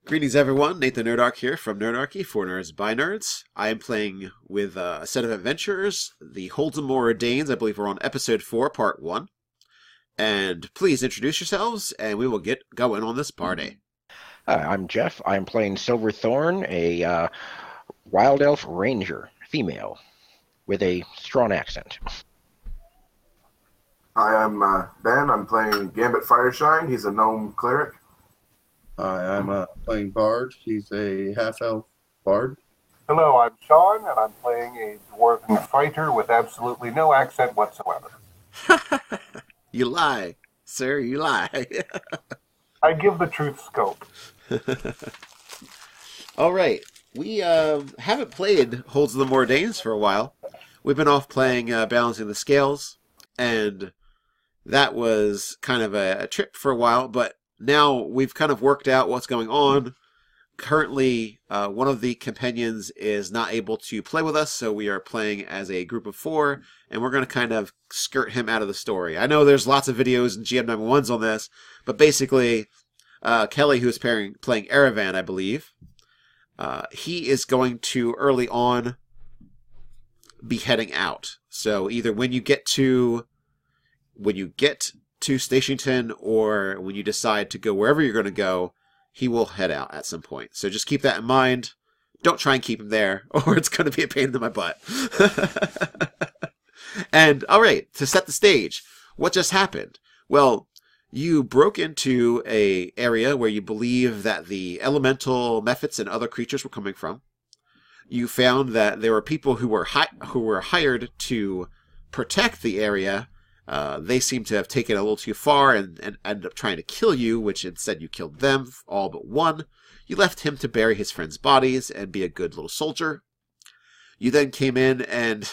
Greetings, everyone. Nathan Nerdarchy here from Nerdarchy for Nerds by Nerds. I am playing with a set of adventurers, the Moridanes. I believe we're on episode 4, part 1. And please introduce yourselves, and we will get going on this party. I'm Jeff. I'm playing Silverthorn, a wild elf ranger, female, with a strong accent. Hi, I'm Ben. I'm playing Gambit Fireshine. He's a gnome cleric. Hi, I'm playing Bard. He's a half-elf bard. Hello, I'm Sean, and I'm playing a dwarven fighter with absolutely no accent whatsoever. You lie, sir, you lie. I give the truth scope. All right, we haven't played Holds of the Mordanes for a while. We've been off playing Balancing the Scales, and that was kind of a trip for a while, but now we've kind of worked out what's going on. Currently, one of the companions is not able to play with us, so we are playing as a group of 4, and we're going to kind of skirt him out of the story. I know there's lots of videos and GM number 1s on this, but basically, Kelly, who's playing Erevan, I believe, he is going to early on be heading out. So either when you get to Stationton, or when you decide to go wherever you're going to go, he will head out at some point. So just keep that in mind. Don't try and keep him there, or it's going to be a pain in my butt. And, all right, to set the stage, what just happened? Well, you broke into a area where you believe that the elemental mephits and other creatures were coming from. You found that there were people who were hired to protect the area. They seem to have taken it a little too far and ended up trying to kill you, which instead you killed them, all but one. You left him to bury his friends' bodies and be a good little soldier. You then came in and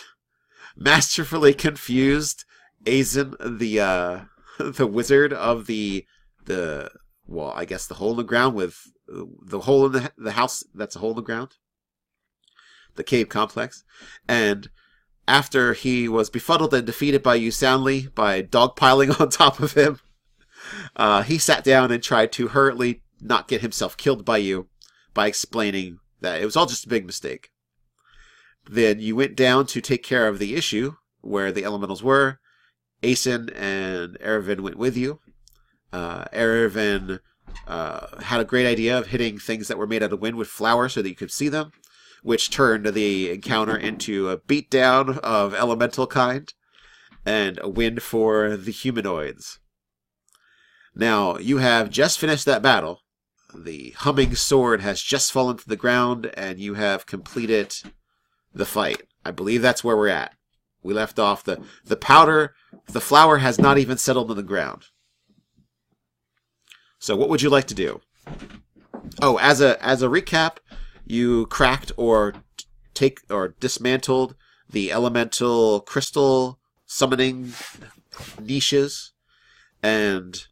masterfully confused Azen, the wizard of the hole in the ground, with the hole in the house that's a hole in the ground, the cave complex, and after he was befuddled and defeated by you soundly by dogpiling on top of him, he sat down and tried to hurriedly not get himself killed by you by explaining that it was all just a big mistake. Then you went down to take care of the issue where the elementals were. Asen and Erevan went with you. Erevan had a great idea of hitting things that were made out of wind with flour so that you could see them, which turned the encounter into a beatdown of elemental kind and a win for the humanoids. Now, you have just finished that battle. The humming sword has just fallen to the ground, and you have completed the fight. I believe that's where we're at. We left off the flour has not even settled on the ground. So what would you like to do? Oh, as a recap, you cracked or dismantled the elemental crystal summoning niches, and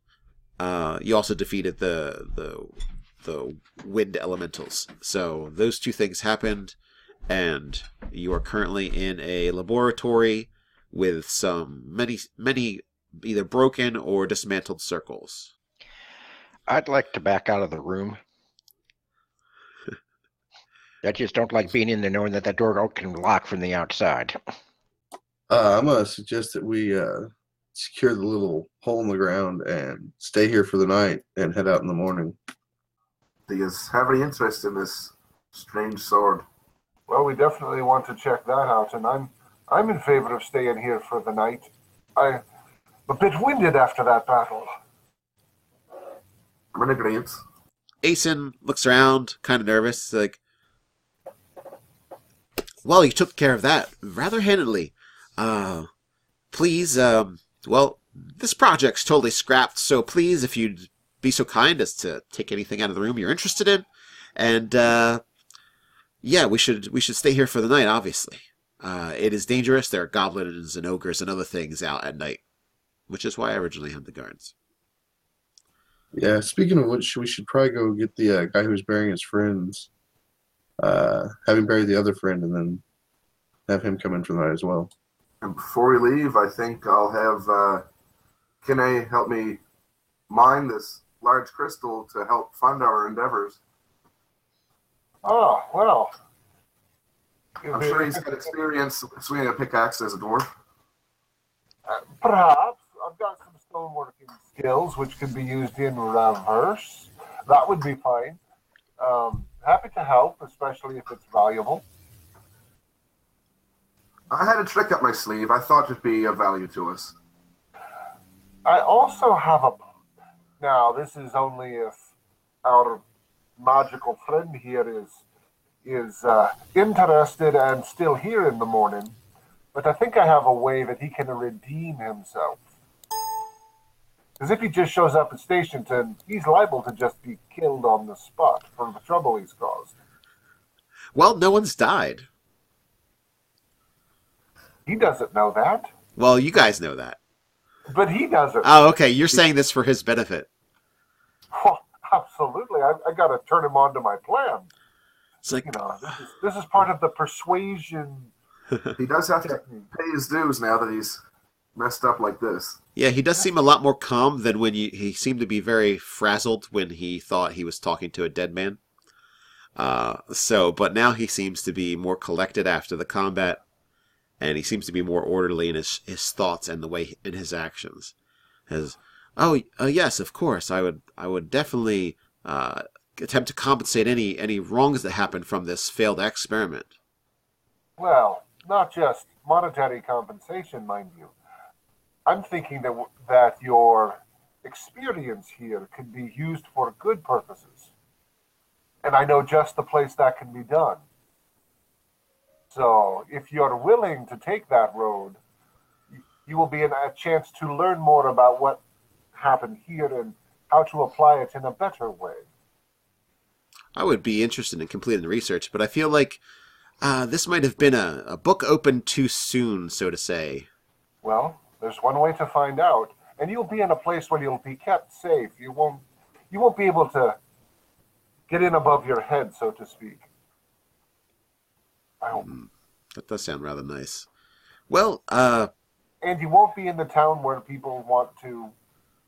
you also defeated the wind elementals. So those two things happened, and you are currently in a laboratory with many either broken or dismantled circles. I'd like to back out of the room. I just don't like being in there knowing that door can lock from the outside. I'm going to suggest that we secure the little hole in the ground and stay here for the night and head out in the morning. Do you have any interest in this strange sword? Well, we definitely want to check that out, and I'm in favor of staying here for the night. I'm a bit winded after that battle. I'm in agreement. Asen looks around, kind of nervous, like, well, you took care of that rather handily. Please, this project's totally scrapped, so please, if you'd be so kind as to take anything out of the room you're interested in. And, yeah, we should stay here for the night, obviously. It is dangerous. There are goblins and ogres and other things out at night, which is why I originally had the guards. Yeah, speaking of which, we should probably go get the guy who was burying his friends, have him bury the other friend, and then have him come in for the night as well. And before we leave, I think I'll have Kinney help me mine this large crystal to help fund our endeavors. Oh, well. I'm sure he's got experience swinging a pickaxe as a dwarf. Perhaps. I've got some stoneworking skills which can be used in reverse. That would be fine. Happy to help, especially if it's valuable. I had a trick up my sleeve. I thought it'd be of value to us. I also have a... Now, this is only if our magical friend here is interested and still here in the morning, but I think I have a way that he can redeem himself. Because if he just shows up at Stationton, he's liable to just be killed on the spot for the trouble he's caused. Well, no one's died. He doesn't know that. Well, you guys know that. But he doesn't. Oh, okay. You're saying this for his benefit. Oh, absolutely. I got to turn him on to my plan. It's like, You know, this is part of the persuasion. He does have to pay his dues now that he's messed up like this. yeah, he does seem a lot more calm than when he seemed to be very frazzled when he thought he was talking to a dead man. But now he seems to be more collected after the combat, and he seems to be more orderly in his thoughts and the way in his actions. Yes, of course, I would definitely attempt to compensate any wrongs that happened from this failed experiment. Well, not just monetary compensation, mind you. I'm thinking that your experience here could be used for good purposes. And I know just the place that can be done. So if you're willing to take that road, you will be in a chance to learn more about what happened here and how to apply it in a better way. I would be interested in completing the research, but I feel like this might have been a book opened too soon, so to say. Well, there's one way to find out, and you'll be in a place where you'll be kept safe. You won't be able to get in above your head, so to speak. I hope. That does sound rather nice. Well, And you won't be in the town where people want to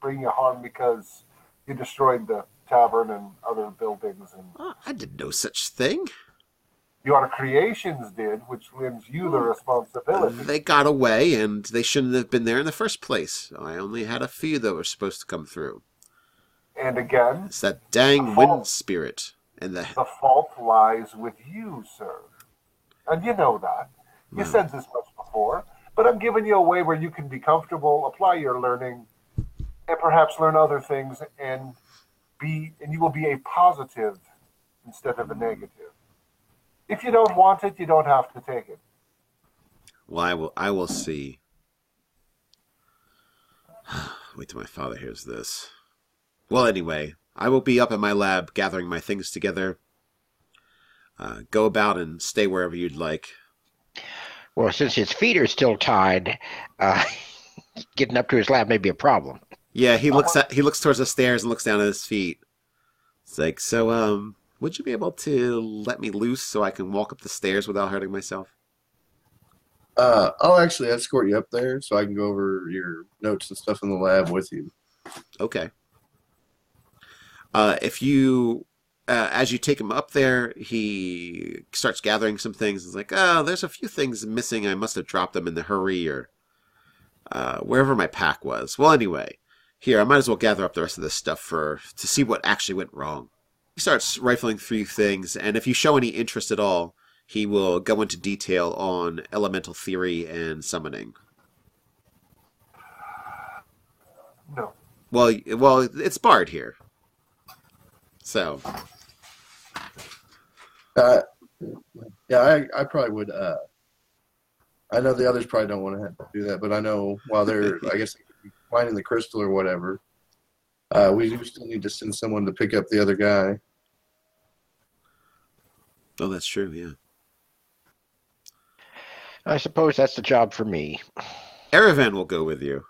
bring you harm because you destroyed the tavern and other buildings. And I did no such thing. your creations did, which lends you the responsibility. They got away, and they shouldn't have been there in the first place. I only had a few that were supposed to come through. And again, It's that dang wind spirit. And the fault lies with you, sir. And you know that. You said this much before, but I'm giving you a way where you can be comfortable, apply your learning, and perhaps learn other things, and you will be a positive instead of a negative. If you don't want it, you don't have to take it. Well, I will see. Wait till my father hears this. Well, anyway, I will be up in my lab gathering my things together. Go about and stay wherever you'd like. Well, since his feet are still tied, getting up to his lab may be a problem. Yeah, he looks towards the stairs and looks down at his feet. It's like, so, would you be able to let me loose so I can walk up the stairs without hurting myself? I'll actually escort you up there so I can go over your notes and stuff in the lab with you. Okay. If you, as you take him up there, he starts gathering some things. It's like, oh, there's a few things missing. I must have dropped them in the hurry or wherever my pack was. Well, anyway, here, I might as well gather up the rest of this stuff to see what actually went wrong. He starts rifling through things, and if you show any interest at all, he will go into detail on elemental theory and summoning. No. Well, it's barred here. So. Yeah, I probably would. I know the others probably don't want to have to do that, but I know while they're, I guess, finding the crystal or whatever, we do still need to send someone to pick up the other guy. Oh, that's true, yeah. I suppose that's the job for me. Erevan will go with you.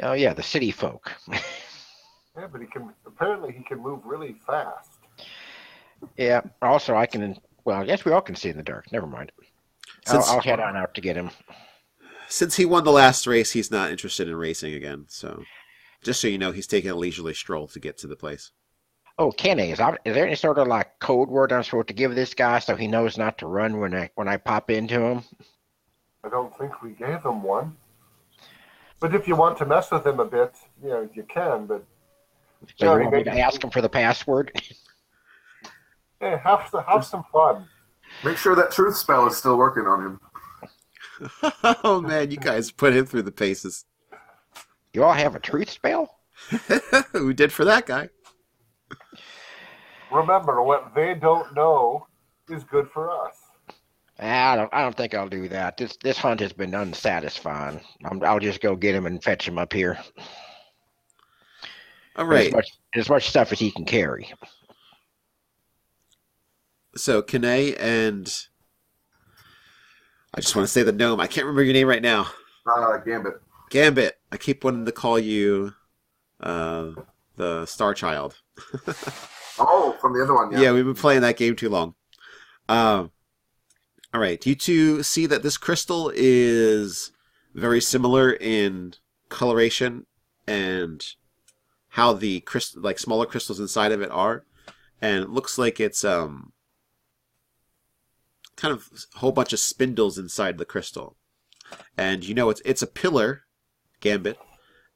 Oh, yeah, the city folk. Yeah, but apparently he can move really fast. Yeah, also I can, well, I guess we all can see in the dark. Never mind. I'll head on out to get him. Since he won the last race, he's not interested in racing again, so just so you know, he's taking a leisurely stroll to get to the place. Oh, Kenny, is there any sort of like code word I'm supposed to give this guy so he knows not to run when I pop into him? I don't think we gave him one. But if you want to mess with him a bit, you can. But So you want me to ask him for the password? Hey, have some fun. Make sure that truth spell is still working on him. Oh man, you guys put him through the paces. You all have a truth spell? We did for that guy. Remember, what they don't know is good for us. I don't think I'll do that. This hunt has been unsatisfying. I'll just go get him and fetch him up here. All right. As much stuff as he can carry. So Kane and I just want to say the gnome. I can't remember your name right now. Gambit. Gambit. I keep wanting to call you the Star Child. Oh, from the other one, yeah. Yeah, we've been playing that game too long. All right. You two see that this crystal is very similar in coloration and how the smaller crystals inside of it are, and it looks like it's kind of a whole bunch of spindles inside the crystal. And it's a pillar, Gambit,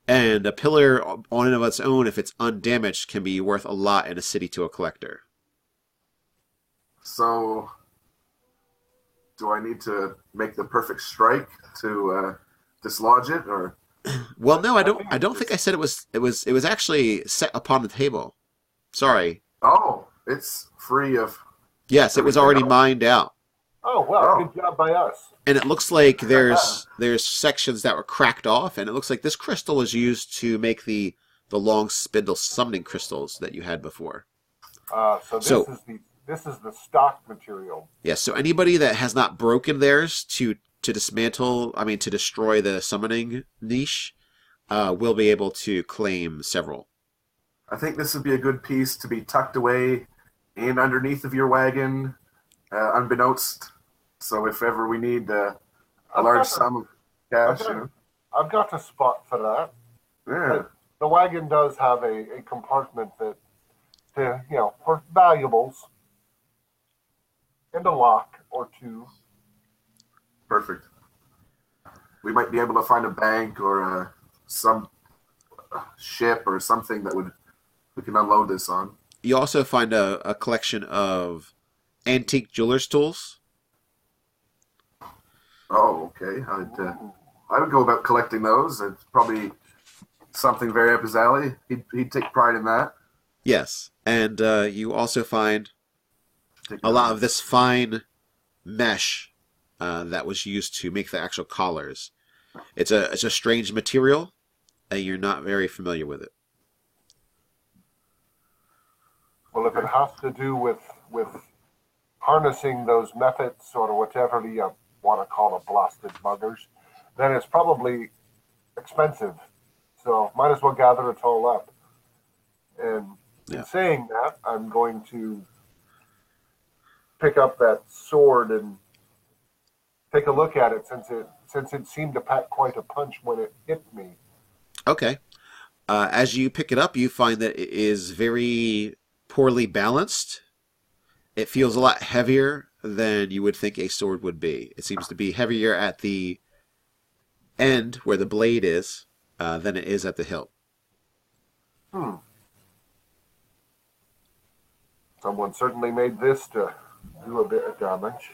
and a pillar on and of its own, if it's undamaged, can be worth a lot in a city to a collector. So, do I need to make the perfect strike to dislodge it, or? Well, no, I don't think I said it was. It was actually set upon the table. Sorry. Oh, it's free of. Yes, it was already mined out. Oh, well, good job by us. And it looks like there's sections that were cracked off, and it looks like this crystal is used to make the long spindle summoning crystals that you had before. So this is the stock material. Yes, so anybody that has not broken theirs to destroy the summoning niche, will be able to claim several. I think this would be a good piece to be tucked away in underneath of your wagon, unbeknownst. So if ever we need a large sum of cash. I've got a spot for that. Yeah. The wagon does have a compartment that, for valuables, and a lock or two. Perfect. We might be able to find a bank or some ship or something that we can unload this on. You also find a collection of antique jeweler's tools. Oh, okay. I would go about collecting those. It's probably something very up his alley. He'd take pride in that. Yes, and you also find a lot of this fine mesh that was used to make the actual collars. It's a strange material, and you're not very familiar with it. Well, if it has to do with harnessing those methods or whatever you want to call a blasted buggers, then it's probably expensive. So might as well gather it all up. And in saying that, I'm going to pick up that sword and take a look at it, since it seemed to pack quite a punch when it hit me. Okay. As you pick it up, you find that it is very poorly balanced. It feels a lot heavier than you would think a sword would be. It seems to be heavier at the end where the blade is than it is at the hilt. Someone certainly made this to do a bit of damage.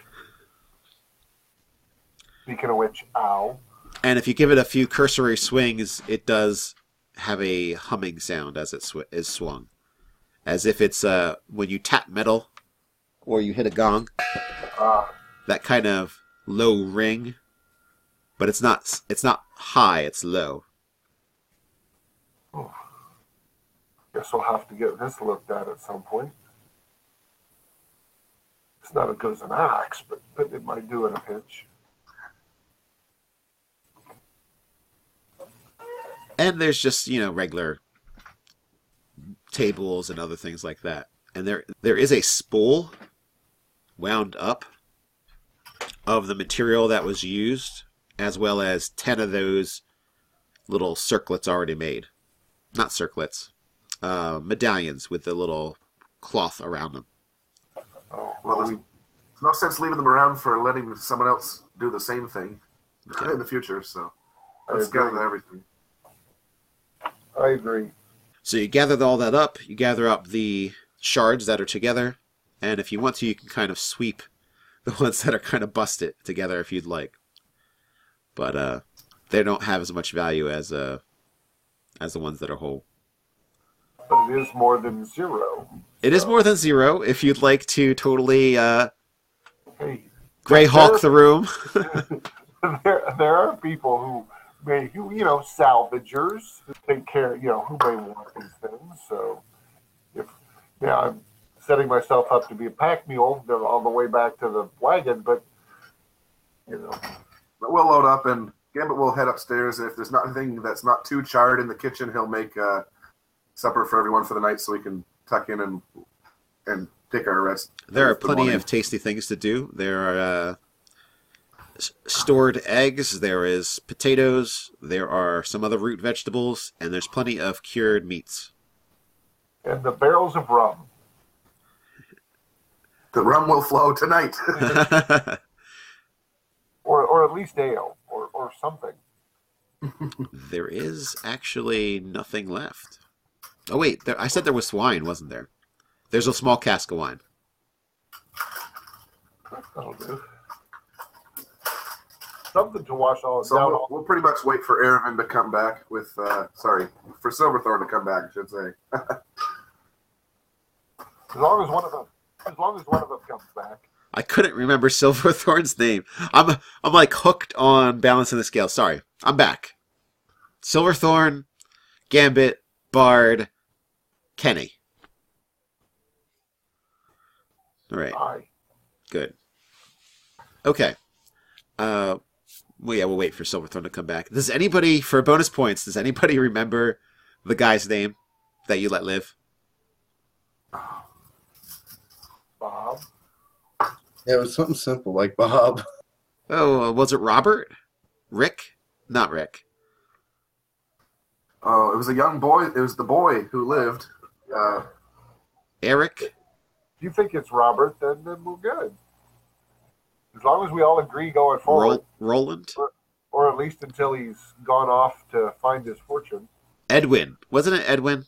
Speaking of which, ow. And if you give it a few cursory swings, it does have a humming sound as it is swung. As if it's when you tap metal or you hit a gong. That kind of low ring. But it's not high, it's low. Guess I'll have to get this looked at some point. It's not as good as an axe, but it might do in a pinch. And there's just, regular tables and other things like that. And there is a spool wound up of the material that was used, as well as 10 of those little circlets already made. Not circlets. medallions with the little cloth around them. Oh, Well, there's no sense leaving them around for letting someone else do the same thing in the future. So let's gather everything. I agree. So you gather all that up. You gather up the shards that are together, and if you want to, you can kind of sweep the ones that are kind of busted together if you'd like. But they don't have as much value as the ones that are whole. But it is more than 0. It is more than 0 if you'd like to totally Hey, Greyhawk the room. there are people who salvagers who take care, who may want these things. So I'm setting myself up to be a pack mule on the way back to the wagon, but But we'll load up, and Gambit will head upstairs. If there's nothing that's not too charred in the kitchen, he'll make supper for everyone for the night, so we can tuck in and take our rest. There are plenty of tasty things to do. There are stored eggs, there is potatoes, there are some other root vegetables, and there's plenty of cured meats. And the barrels of rum. The rum will flow tonight. Or at least ale, or something. There is actually nothing left. Oh wait, I said there was wine, wasn't there? There's a small cask of wine. That'll do. Something to wash all So down. we'll pretty much wait for Erevin to come back with, for Silverthorn to come back, I should say. As long as one of them comes back. I couldn't remember Silverthorn's name. I'm like hooked on balancing the scale. Sorry, I'm back. Silverthorn, Gambit, Bard, Kenny. All right. Aye. Good. Okay. We'll wait for Silverthorn to come back. Does anybody, for bonus points, does anybody remember the guy's name that you let live? Bob. Yeah, it was something simple like Bob. Oh, was it Robert? Rick? Not Rick. Oh, it was a young boy. It was the boy who lived. Eric? If you think it's Robert, then we're good. As long as we all agree going forward. Roland? Or at least until he's gone off to find his fortune. Edwin. Wasn't it Edwin?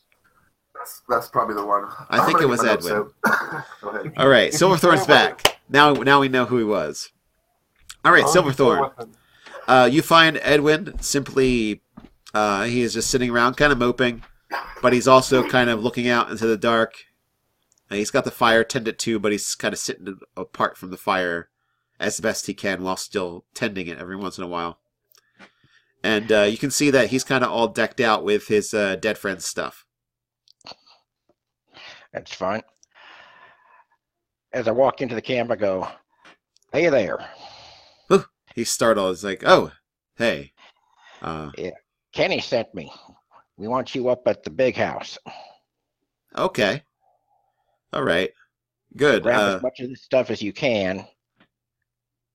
That's probably the one. I think it was get my notes Edwin. out. Go ahead. All right, Silverthorn's back. Now we know who he was. All right, Silverthorn. You find Edwin simply. He is just sitting around, kind of moping, but he's also kind of looking out into the dark. He's got the fire tended to, but he's kind of sitting apart from the fire as best he can while still tending it every once in a while. And you can see that he's kind of all decked out with his dead friend's stuff. That's fine. As I walk into the camp, I go, "Hey there." Ooh, he's startled. He's like, "Oh, hey." Yeah, Kenny sent me. We want you up at the big house. Okay. All right. Good. Grab as much of this stuff as you can,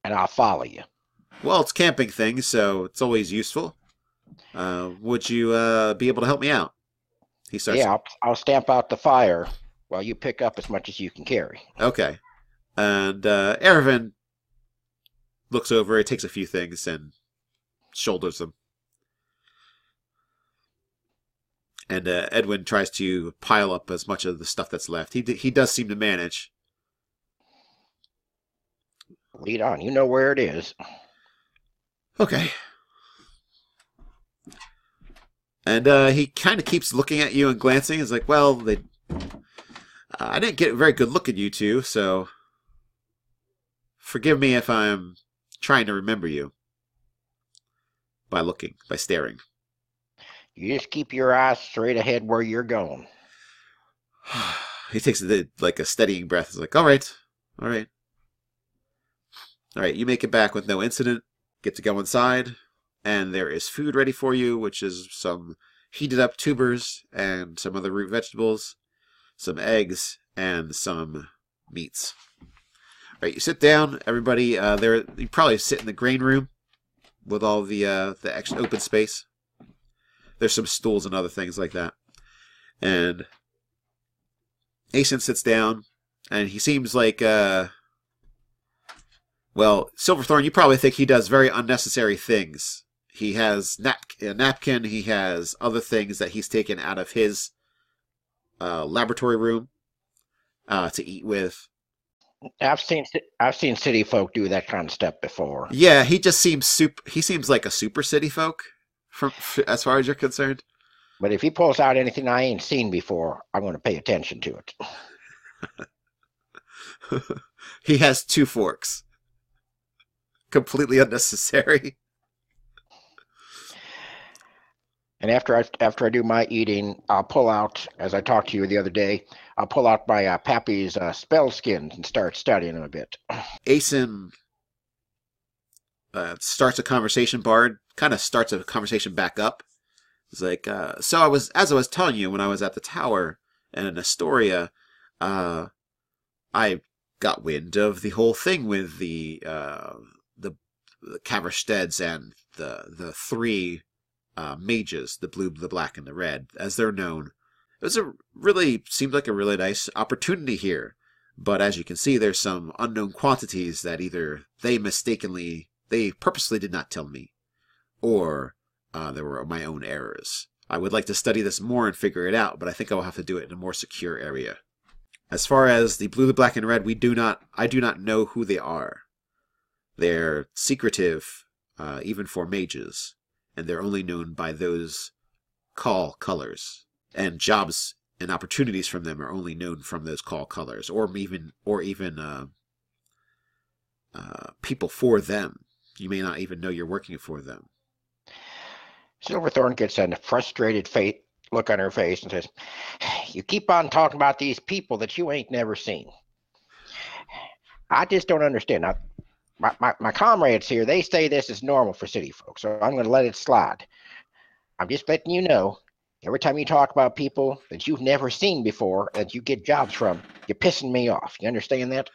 and I'll follow you. Well, it's camping thing, so it's always useful. Would you be able to help me out? He starts. Yeah, I'll stamp out the fire while you pick up as much as you can carry. Okay. And Erevin looks over, he takes a few things and shoulders them. And Edwin tries to pile up as much of the stuff that's left. He does seem to manage. Lead on. You know where it is. Okay. And he kind of keeps looking at you and glancing. He's like, well, I didn't get a very good look at you two, so forgive me if I'm trying to remember you by staring. You just keep your eyes straight ahead where you're going. He takes a steadying breath. He's like, all right. All right, you make it back with no incident. Get to go inside, and there is food ready for you, which is some heated up tubers and some other root vegetables, some eggs, and some meats. All right, you sit down. Everybody, you probably sit in the grain room with all the extra open space. There's some stools and other things like that. And Asen sits down, and he seems like, well, Silverthorn, you probably think he does very unnecessary things. He has a napkin, he has other things that he's taken out of his laboratory room to eat with. I've seen city folk do that kind of stuff before. Yeah, he just seems he seems like a super city folk, as far as you're concerned. But if he pulls out anything I ain't seen before, I'm going to pay attention to it. He has 2 forks. Completely unnecessary. And after I do my eating, I'll pull out, as I talked to you the other day, I'll pull out my Pappy's spell skins and start studying them a bit. Asen starts a conversation. Bard kind of starts a conversation back up. It's like, so as I was telling you when I was at the tower and in Astoria, I got wind of the whole thing with the Caversteds and the 3 mages, the blue, the black, and the red, as they're known. It seemed like a really nice opportunity here. But as you can see, there's some unknown quantities that either they purposely did not tell me, or there were my own errors. I would like to study this more and figure it out, but I think I will have to do it in a more secure area. As far as the blue, the black, and red, I do not know who they are. They're secretive, even for mages, and they're only known by those call colors. And jobs and opportunities from them are only known from those call colors, or even people for them. You may not even know you're working for them. Silverthorn gets a frustrated look on her face and says, "You keep on talking about these people that you ain't never seen. I just don't understand. My comrades here, they say this is normal for city folk, so I'm going to let it slide. I'm just letting you know, every time you talk about people that you've never seen before, that you get jobs from, you're pissing me off. You understand that?"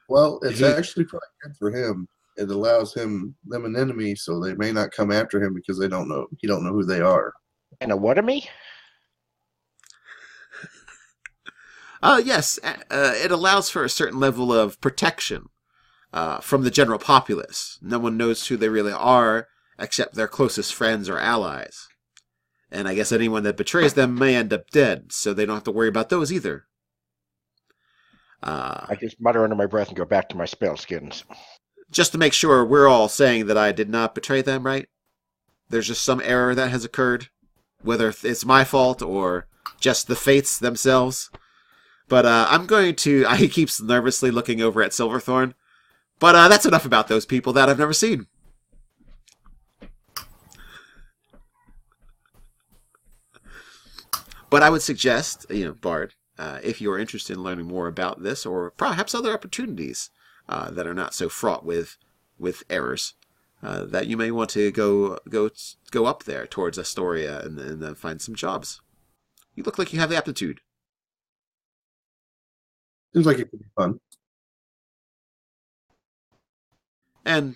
Well, it's actually probably good for him. It allows them an enemy, so they may not come after him because he don't know who they are. And a what of me? Yes, it allows for a certain level of protection from the general populace. No one knows who they really are except their closest friends or allies. And I guess anyone that betrays them may end up dead, so they don't have to worry about those either. I just mutter under my breath and go back to my spell skins. Just to make sure we're all saying that I did not betray them, right? There's just some error that has occurred, whether it's my fault or just the fates themselves. But he keeps nervously looking over at Silverthorn. But that's enough about those people that I've never seen. But I would suggest, Bard, if you're interested in learning more about this, or perhaps other opportunities that are not so fraught with errors, that you may want to go up there towards Astoria and then find some jobs. You look like you have the aptitude. Seems like it could be fun. And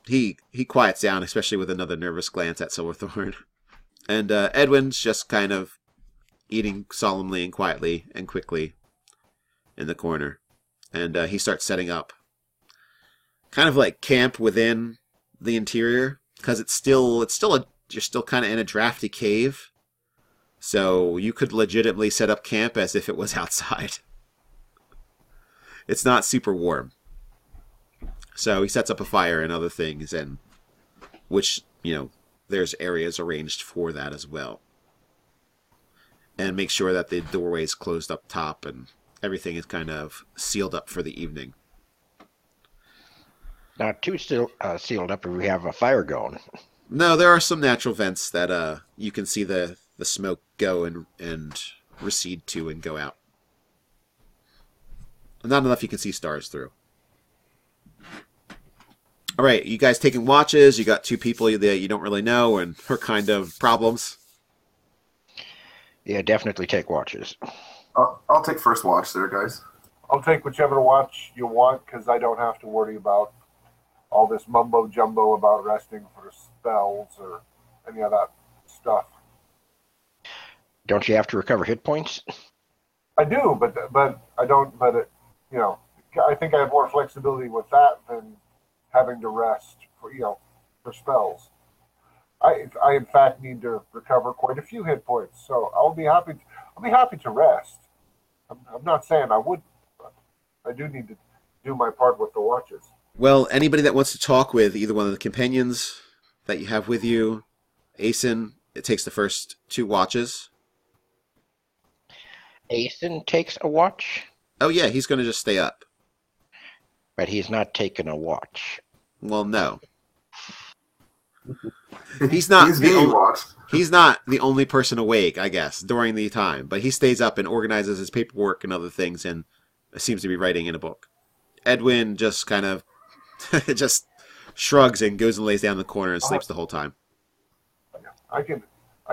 he quiets down, especially with another nervous glance at Silverthorn. And Edwin's just kind of eating solemnly and quietly and quickly in the corner. And he starts setting up kind of like camp within the interior, because you're still kind of in a drafty cave. So you could legitimately set up camp as if it was outside. It's not super warm. So he sets up a fire and other things, and which, there's areas arranged for that as well. And make sure that the doorway is closed up top and everything is kind of sealed up for the evening. Not too sealed up if we have a fire going. No, there are some natural vents that you can see the smoke go and recede to and go out. Not enough you can see stars through. All right, you guys taking watches? You got 2 people that you don't really know and her kind of problems? Yeah, definitely take watches. I'll take first watch there, guys. I'll take whichever watch you want, because I don't have to worry about all this mumbo-jumbo about resting for spells or any of that stuff. Don't you have to recover hit points? I do, but I don't. But you know, I think I have more flexibility with that than having to rest for spells. I in fact need to recover quite a few hit points, so I'll be happy to rest. I'm not saying I wouldn't, but I do need to do my part with the watches. Well, anybody that wants to talk with either one of the companions that you have with you, Asen, it takes the first 2 watches. Asen takes a watch, Oh yeah, he's going to just stay up. but he's not taking a watch. Well, no. He's not He's the being only, watched. he's not the only person awake, I guess, during the time, but he stays up and organizes his paperwork and other things and seems to be writing in a book. Edwin just kind of just shrugs and goes and lays down in the corner and sleeps the whole time. I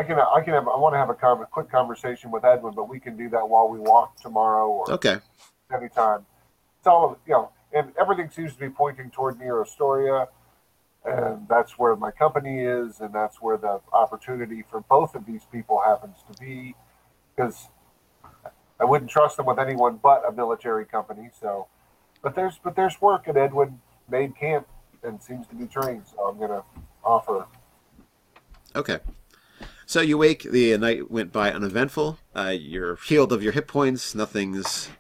want to have a quick conversation with Edwin, but we can do that while we walk tomorrow or Okay. anytime. It's all and everything seems to be pointing toward Near Astoria, and that's where my company is, and that's where the opportunity for both of these people happens to be, because I wouldn't trust them with anyone but a military company. So, but there's work, and Edwin made camp and seems to be trained, so I'm gonna offer. Okay. So you wake, the night went by uneventful. You're healed of your hit points. Nothing's,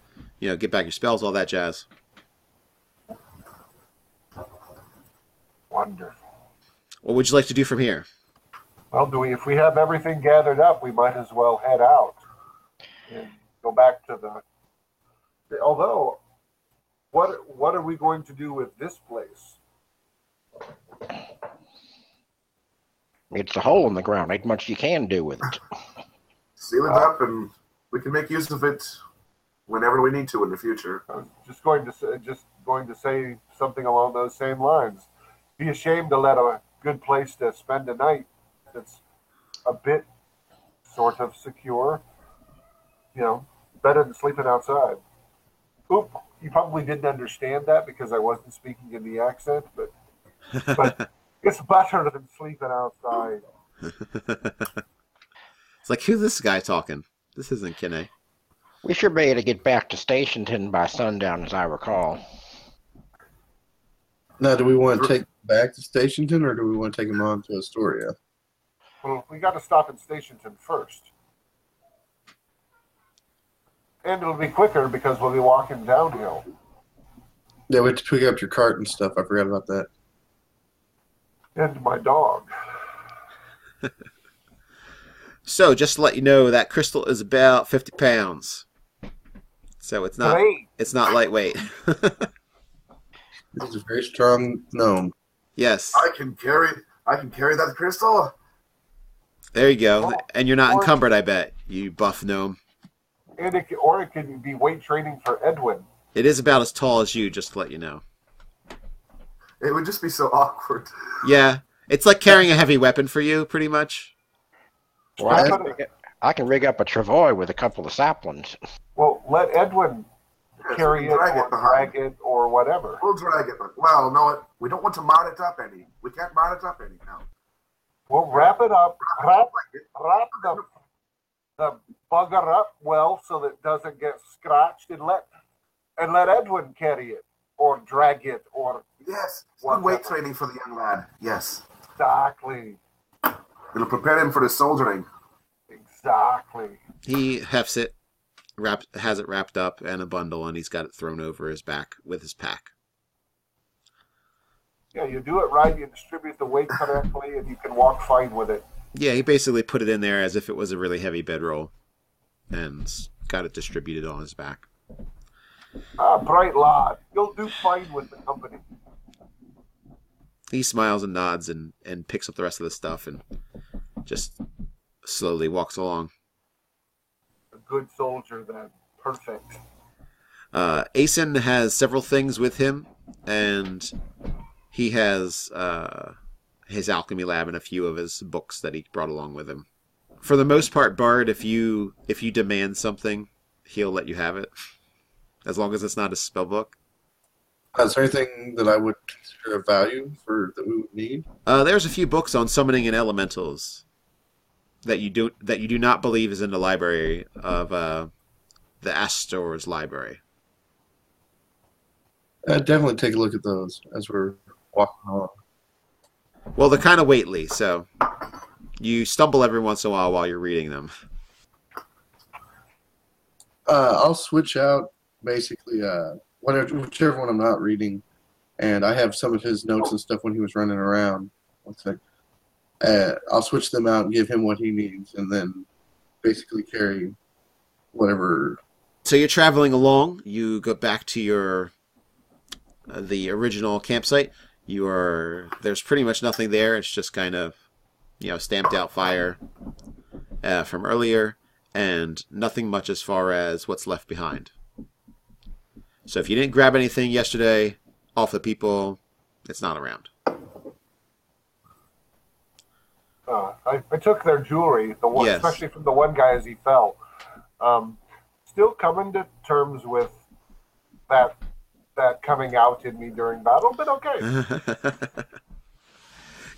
get back your spells, all that jazz. Wonderful. What would you like to do from here? Well, if we have everything gathered up, we might as well head out and go back to although, what are we going to do with this place? It's a hole in the ground. Ain't much you can do with it. Seal it up, and we can make use of it whenever we need to in the future. I was just going to say something along those same lines. Be ashamed to let a good place to spend a night that's a bit sort of secure, better than sleeping outside. Oop, you probably didn't understand that because I wasn't speaking in the accent, but it's better than sleeping outside. It's like, who's this guy talking? This isn't Kinney. We should be able to get back to Stationton by sundown, as I recall. Now, do we want to take back to Stationton, or do we want to take him on to Astoria? Well, we got to stop in Stationton first. And it'll be quicker because we'll be walking downhill. Yeah, we have to pick up your cart and stuff. I forgot about that. And my dog. So, just to let you know, that crystal is about 50 pounds. So it's not Great. it's not lightweight. This is a very strong gnome. Yes. I can carry that crystal. There you go. Oh, And you're not or- encumbered, I bet, you buff gnome. And it can be weight training for Edwin. It is about as tall as you, just to let you know. It would just be so awkward. Yeah. It's like carrying a heavy weapon for you, pretty much. Well, I can rig up a travois with a couple of saplings. Well, let Edwin Yes, carry we it can drag or it behind. drag it or whatever. We'll drag it. Well, no, we don't want to mod it up any. We can't mod it up any now. We'll wrap it up. Wrap the bugger up well so that it doesn't get scratched, and let Edwin carry it or drag it or Yes, Whatever. weight training for the young lad. Yes, exactly. it'll prepare him for the soldiering. Exactly. He hefts it, has it wrapped up in a bundle, and he's got it thrown over his back with his pack. Yeah, you do it right, you distribute the weight correctly, and you can walk fine with it. Yeah, he basically put it in there as if it was a really heavy bedroll and got it distributed on his back. Ah, bright lad. You'll do fine with the company. He smiles and nods and picks up the rest of the stuff and just slowly walks along. A good soldier, then. Perfect. Asen has several things with him, and he has his alchemy lab and a few of his books that he brought along with him. For the most part, Bard, if you demand something, he'll let you have it, as long as it's not a spell book. Is there anything that I would consider of value that we would need? There's a few books on summoning and elementals. that you do not believe is in the library of the Astor's library. I'd definitely take a look at those as we're walking along. Well, they're kind of weighty, so you stumble every once in a while you're reading them. I'll switch out basically whichever one I'm not reading, and I have some of his notes and stuff when he was running around. One sec. I'll switch them out and give him what he needs, and then basically carry whatever. So you're traveling along. You go back to your the original campsite. There's pretty much nothing there. It's just kind of, stamped out fire from earlier, and nothing much as far as what's left behind. So if you didn't grab anything yesterday off the people, it's not around. I took their jewelry, Yes. especially from the one guy as he fell. Still coming to terms with that coming out in me during battle, but okay.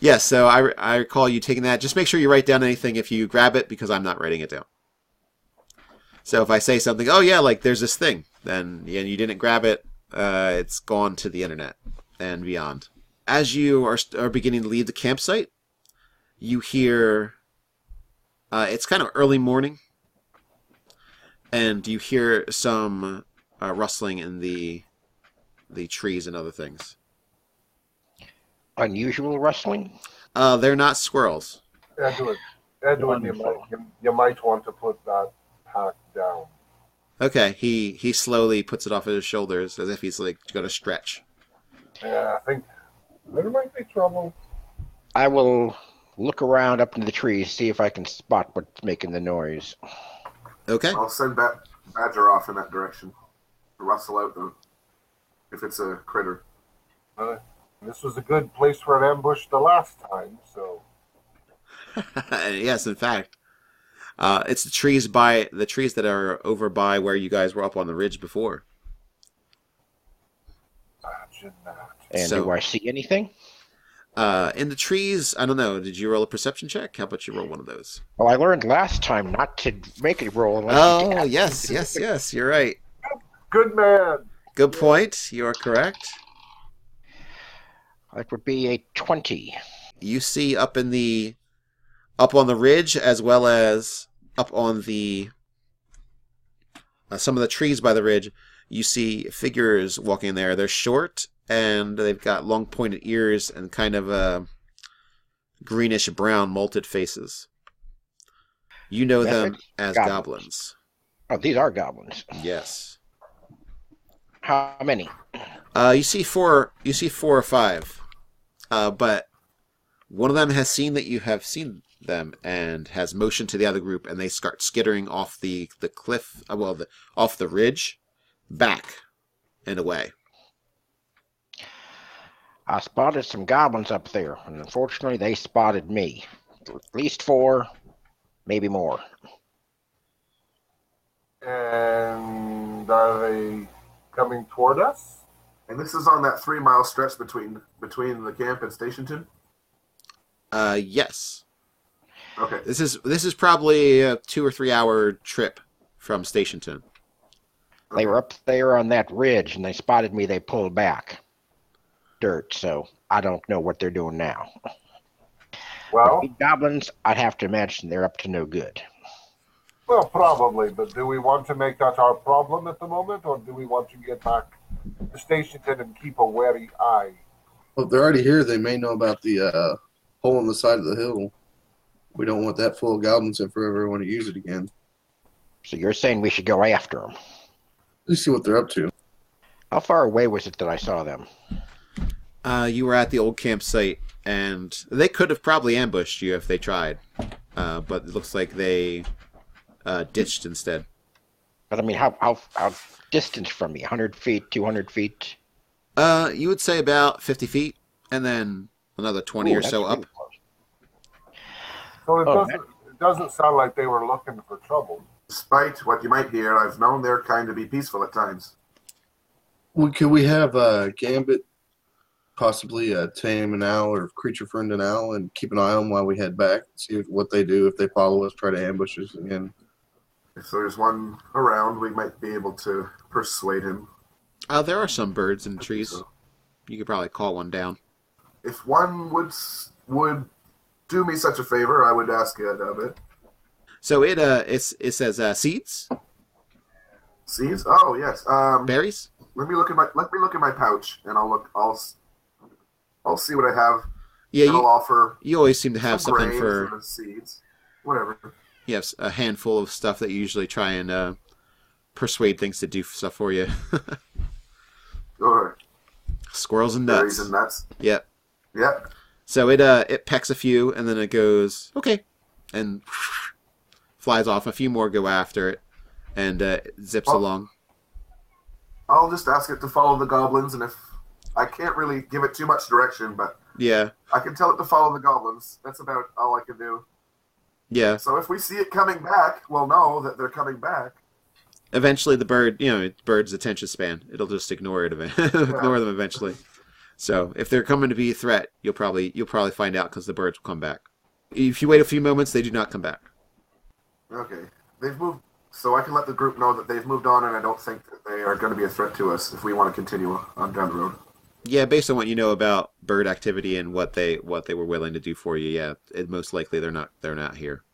Yes, so I recall you taking that. Just make sure you write down anything if you grab it, because I'm not writing it down. So if I say something, oh yeah, like there's this thing, then you didn't grab it, it's gone to the internet and beyond. As you are beginning to leave the campsite, you hear, it's kind of early morning, and you hear some rustling in the trees and other things. Unusual rustling? They're not squirrels. Edwin, you might want to put that pack down. Okay, he slowly puts it off his shoulders as if he's like going to stretch. Yeah, I think there might be trouble. I will look around up into the trees, see if I can spot what's making the noise. Okay. I'll send Badger off in that direction to rustle out them if it's a critter. This was a good place for an ambush the last time, so. Yes, in fact, it's the trees that are over by where you guys were up on the ridge before. Imagine that. And So- do I see anything? In the trees, I don't know. Did you roll a perception check? How about you roll one of those? Well, I learned last time not to make a roll unless you Oh, dab. yes. You're right. Good man. Good point. You are correct. That would be a 20. You see up on the ridge, as well as up on the some of the trees by the ridge, you see figures walking in there. They're short, and they've got long pointed ears and kind of greenish brown molted faces. You know them Method? as Goblins. goblins. Oh, these are goblins. Yes. How many? You see four or five. But one of them has seen that you have seen them and has motioned to the other group, and they start skittering off the cliff, off the ridge, back and away. I spotted some goblins up there, and unfortunately they spotted me. At least 4, maybe more. And are they coming toward us? And this is on that 3-mile stretch between the camp and Stationton? Yes. Okay. This is probably a 2 or 3 hour trip from Stationton. They were up there on that ridge, and they spotted me. They pulled back. Dirt, so I don't know what they're doing now. Well, Big goblins, I'd have to imagine they're up to no good. well, probably, but do we want to make that our problem at the moment, or do we want to get back to Stationton and keep a wary eye? Well, if they're already here, they may know about the hole in the side of the hill. We don't want that full of goblins if we ever want to use it again. So you're saying we should go after them. Let's see what they're up to. How far away was it that I saw them? You were at the old campsite, and they could have probably ambushed you if they tried. But it looks like they ditched instead. But I mean, how distant from me? 100 feet, 200 feet? You would say about 50 feet, and then another 20 Ooh, or that's so really up. close. So Oh, it doesn't sound like they were looking for trouble. Despite what you might hear, I've known their kind to be peaceful at times. Could we have Gambit possibly tame an owl or creature friend an owl and keep an eye on while we head back. See what they do. If they follow us, try to ambush us again. If there's one around, we might be able to persuade him. There are some birds in the trees. So, You could probably call one down. if one would do me such a favor, I would ask it of it. So it says seeds, Seeds? Oh yes. berries. Let me look at my pouch, and I'll see what I have. Yeah, and I'll offer you always seem to have some something grains for. or seeds, whatever. You have a handful of stuff that you usually try and persuade things to do stuff for you. Or Squirrels and berries nuts. and nuts. Yep. Yep. So it pecks a few, and then it goes okay, and flies off. A few more go after it, and it zips along. I'll just ask it to follow the goblins, and if I can't really give it too much direction, but Yeah, I can tell it to follow the goblins. That's about all I can do. yeah. So if we see it coming back, we'll know that they're coming back. Eventually, the bird's attention span, it'll just ignore it, ignore them eventually. So if they're coming to be a threat, you'll probably find out because the birds will come back. If you wait a few moments, they do not come back. Okay. They've moved, so I can let the group know that they've moved on, and I don't think that they are going to be a threat to us if we want to continue on down the road. Yeah, based on what you know about bird activity and what they were willing to do for you, yeah, most likely they're not here.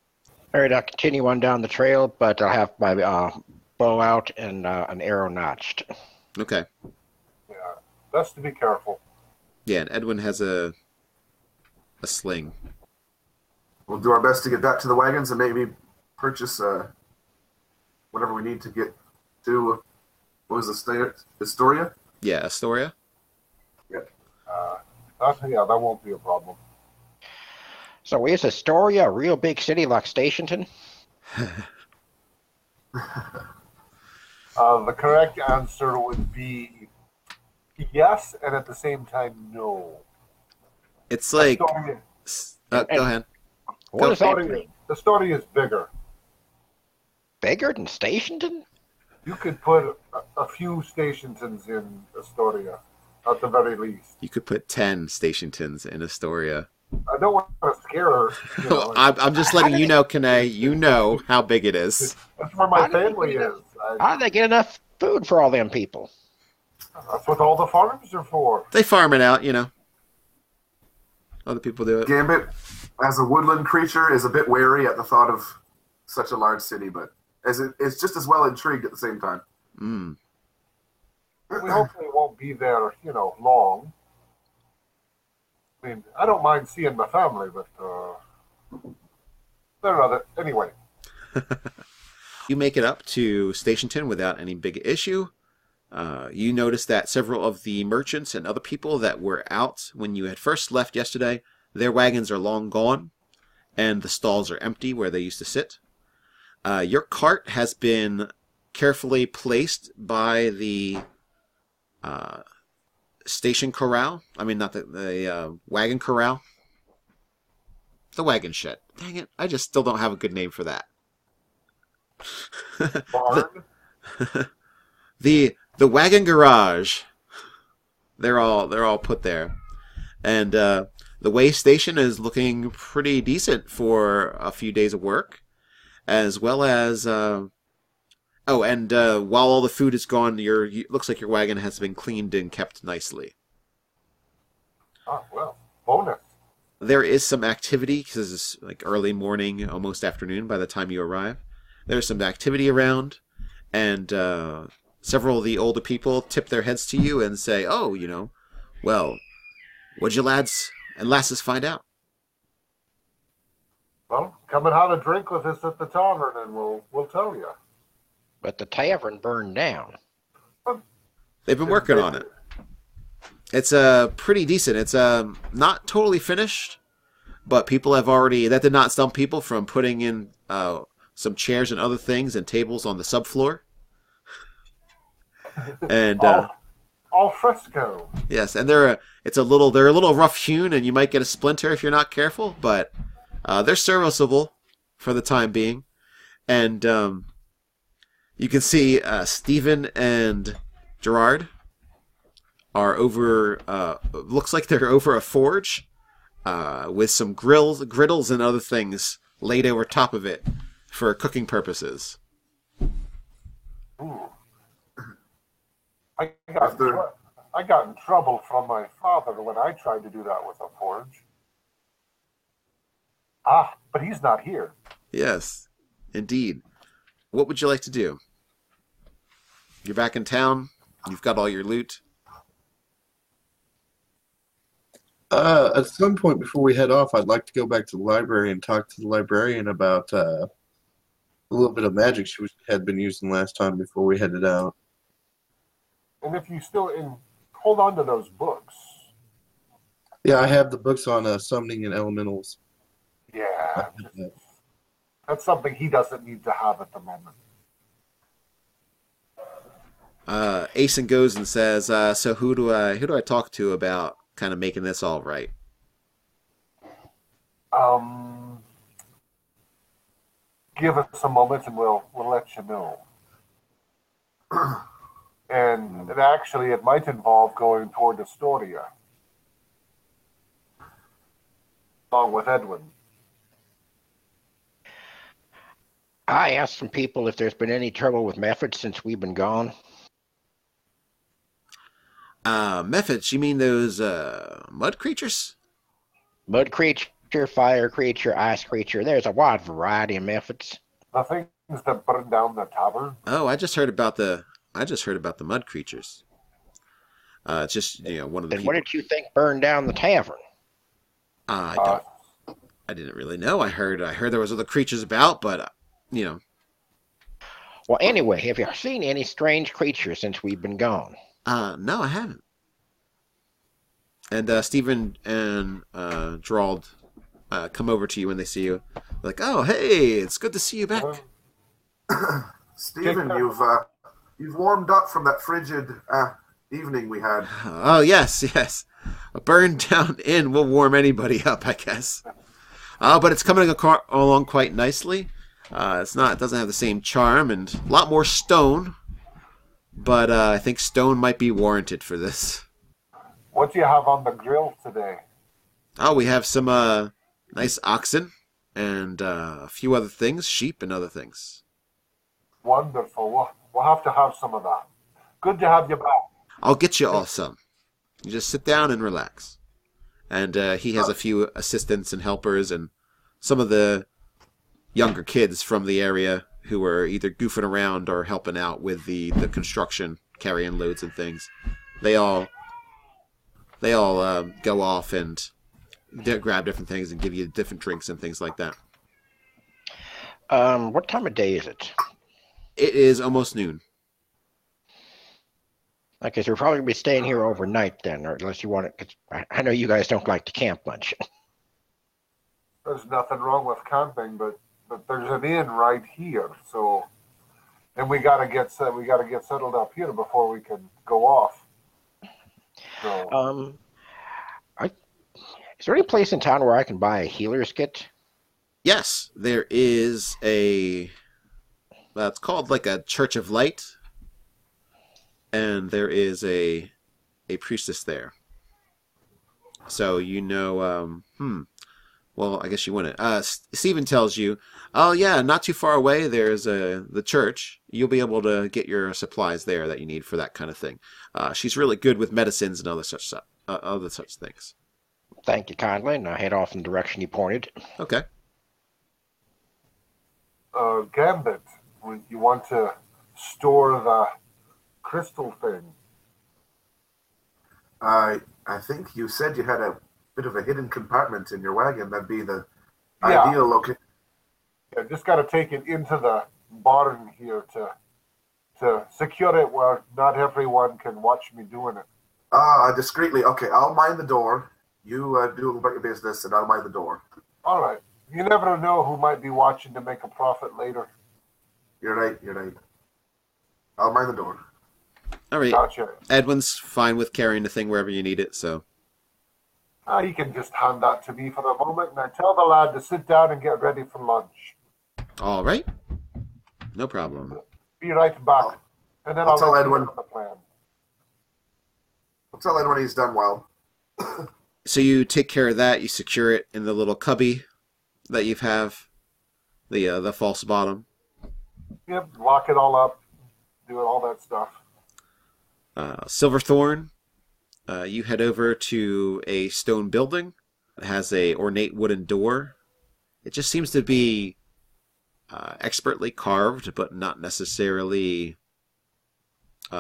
All right, I'll continue on down the trail, but I'll have my bow out and an arrow notched. Okay. Yeah, best to be careful. Yeah, and Edwin has a sling. We'll do our best to get back to the wagons and maybe purchase whatever we need to get to, what was the Astoria? Yeah, Astoria. That won't be a problem. So is Astoria a real big city like Stationton? The correct answer would be yes, and at the same time, no. It's like. Astoria, Go ahead. What is that? Astoria is bigger. Bigger than Stationton? You could put a few stations in Astoria, at the very least. You could put 10 Stationtons in Astoria. I don't want to scare her. You know, I'm just letting you know, Kane. You know how big it is. that's where my family is. How do they get enough food for all them people? That's what all the farms are for. They farm it out, Other people do it. Gambit, as a woodland creature, is a bit wary at the thought of such a large city, but it's just as well intrigued at the same time. Mm. We hopefully won't be there, long. I mean, I don't mind seeing my family, but they're other anyway. You make it up to Stationton without any big issue. You notice that several of the merchants and other people that were out when you had first left yesterday, their wagons are long gone, and the stalls are empty where they used to sit. Your cart has been carefully placed by the station corral. I mean, not the wagon corral. The wagon shed. Dang it! I just still don't have a good name for that. Barn? The wagon garage. They're all put there, and the way station is looking pretty decent for a few days of work, as well as while all the food is gone, looks like your wagon has been cleaned and kept nicely. Ah, well, bonus. There is some activity because it's like early morning, almost afternoon by the time you arrive. There's some activity around, and several of the older people tip their heads to you and say, "Oh, well, what'd you lads and lasses find out?" Well, come and have a drink with us at the tavern, and we'll tell you. But the tavern burned down. They've been working on it. It's pretty decent. It's not totally finished, but people have already. That did not stop people from putting in some chairs and other things and tables on the subfloor. And al fresco. yes, and they're a little rough hewn, and you might get a splinter if you're not careful. But they're serviceable for the time being, and you can see Stephen and Gerard are over. Looks like they're over a forge, with some griddles, and other things laid over top of it for cooking purposes. Ooh. I got in trouble from my father when I tried to do that with a forge. Ah, but he's not here. Yes, indeed. What would you like to do? You're back in town. You've got all your loot. At some point before we head off, I'd like to go back to the library and talk to the librarian about a little bit of magic she had been using last time before we headed out. And if you hold on to those books. Yeah, I have the books on summoning and elementals. Yeah, that's something he doesn't need to have at the moment. Aeson goes and says, "So who do I talk to about kind of making this all right?" Give us a moment and we'll let you know. And actually, it might involve going toward Astoria, along with Edwin. I asked some people if there's been any trouble with methods since we've been gone. Methods? You mean those mud creatures? Mud creature, fire creature, ice creature. There's a wide variety of methods. The things that burned down the tavern. Oh, I just heard about the mud creatures. It's just one of the. And what did you think burned down the tavern? I didn't really know. I heard there was other creatures about, but Well, anyway, have you seen any strange creatures since we've been gone? No, I haven't. And Stephen and Gerald come over to you when they see you. Like, oh, hey, it's good to see you back. Stephen, you've warmed up from that frigid evening we had. Oh, yes. A burned down inn will warm anybody up, I guess. But it's coming along quite nicely. It doesn't have the same charm, and a lot more stone. But I think stone might be warranted for this. What do you have on the grill today? Oh, we have some nice oxen and a few other things, sheep and other things. Wonderful. We'll have to have some of that. Good to have you back. I'll get you all some. You just sit down and relax. And he has a few assistants and helpers and some of the younger kids from the area who are either goofing around or helping out with the construction, carrying loads and things. They all go off and grab different things and give you different drinks and things like that. What time of day is it? It is almost noon. I guess we'll probably be staying here overnight then, or unless you want it. 'Cause I know you guys don't like to camp much. There's nothing wrong with camping, but there's an inn right here, so, and we gotta get settled up here before we can go off. So, is there any place in town where I can buy a healer's kit? Yes, there is it's called like a Church of Light, and there is a priestess there. So well, I guess you wouldn't. Stephen tells you, oh yeah, not too far away there's the church. You'll be able to get your supplies there that you need for that kind of thing. She's really good with medicines and other such things. Thank you kindly, and I head off in the direction you pointed. Okay. Gambit, you want to store the crystal thing? I think you said you had a bit of a hidden compartment in your wagon. That'd be the ideal location. Yeah, just got to take it into the barn here to secure it where not everyone can watch me doing it. Discreetly. Okay, I'll mind the door. You do about your business, and I'll mind the door. All right. You never know who might be watching to make a profit later. You're right. I'll mind the door. All right. Gotcha. Edwin's fine with carrying the thing wherever you need it, so. You can just hand that to me for the moment, and I tell the lad to sit down and get ready for lunch. All right. No problem. Be right back. And then I'll tell let you Edwin. know the plan. The tell Ed when he's done well. So you take care of that. You secure it in the little cubby that you have, the false bottom. Yep, lock it all up, do all that stuff. Silverthorn, you head over to a stone building. It has a ornate wooden door. It just seems to be expertly carved, but not necessarily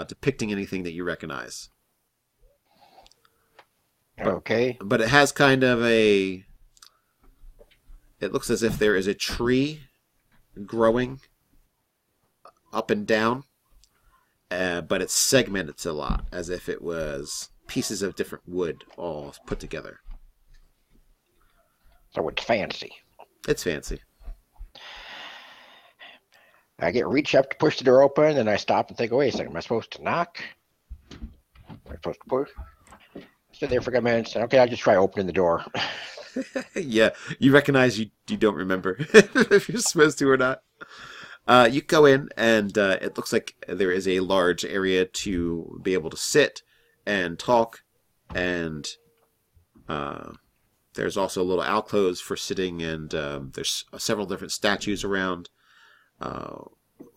depicting anything that you recognize. Okay. But it has kind of a... It looks as if there is a tree growing up and down, but it's segmented a lot, as if it was pieces of different wood all put together. So it's fancy. It's fancy. I reach up to push the door open, and I stop and think, wait a second, am I supposed to knock? Am I supposed to push? Stood there for a couple minutes. Okay, I'll just try opening the door. Yeah, you recognize you don't remember if you're supposed to or not. You go in, and it looks like there is a large area to be able to sit and talk, and there's also little alcoves for sitting, and there's several different statues around.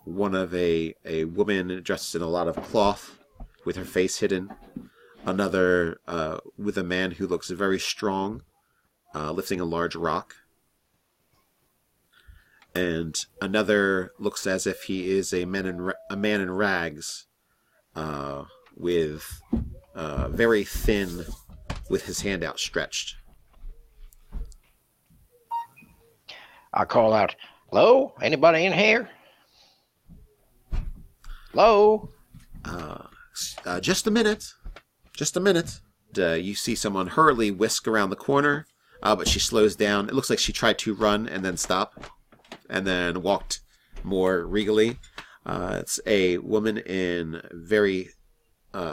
One of a woman dressed in a lot of cloth with her face hidden. Another with a man who looks very strong, lifting a large rock. And another looks as if he is a man in rags, with very thin, with his hand outstretched. I call out, "Hello? Anybody in here? Hello?" Just a minute. Just a minute. You see someone hurriedly whisk around the corner, but she slows down. It looks like she tried to run and then stop, and then walked more regally. It's a woman in very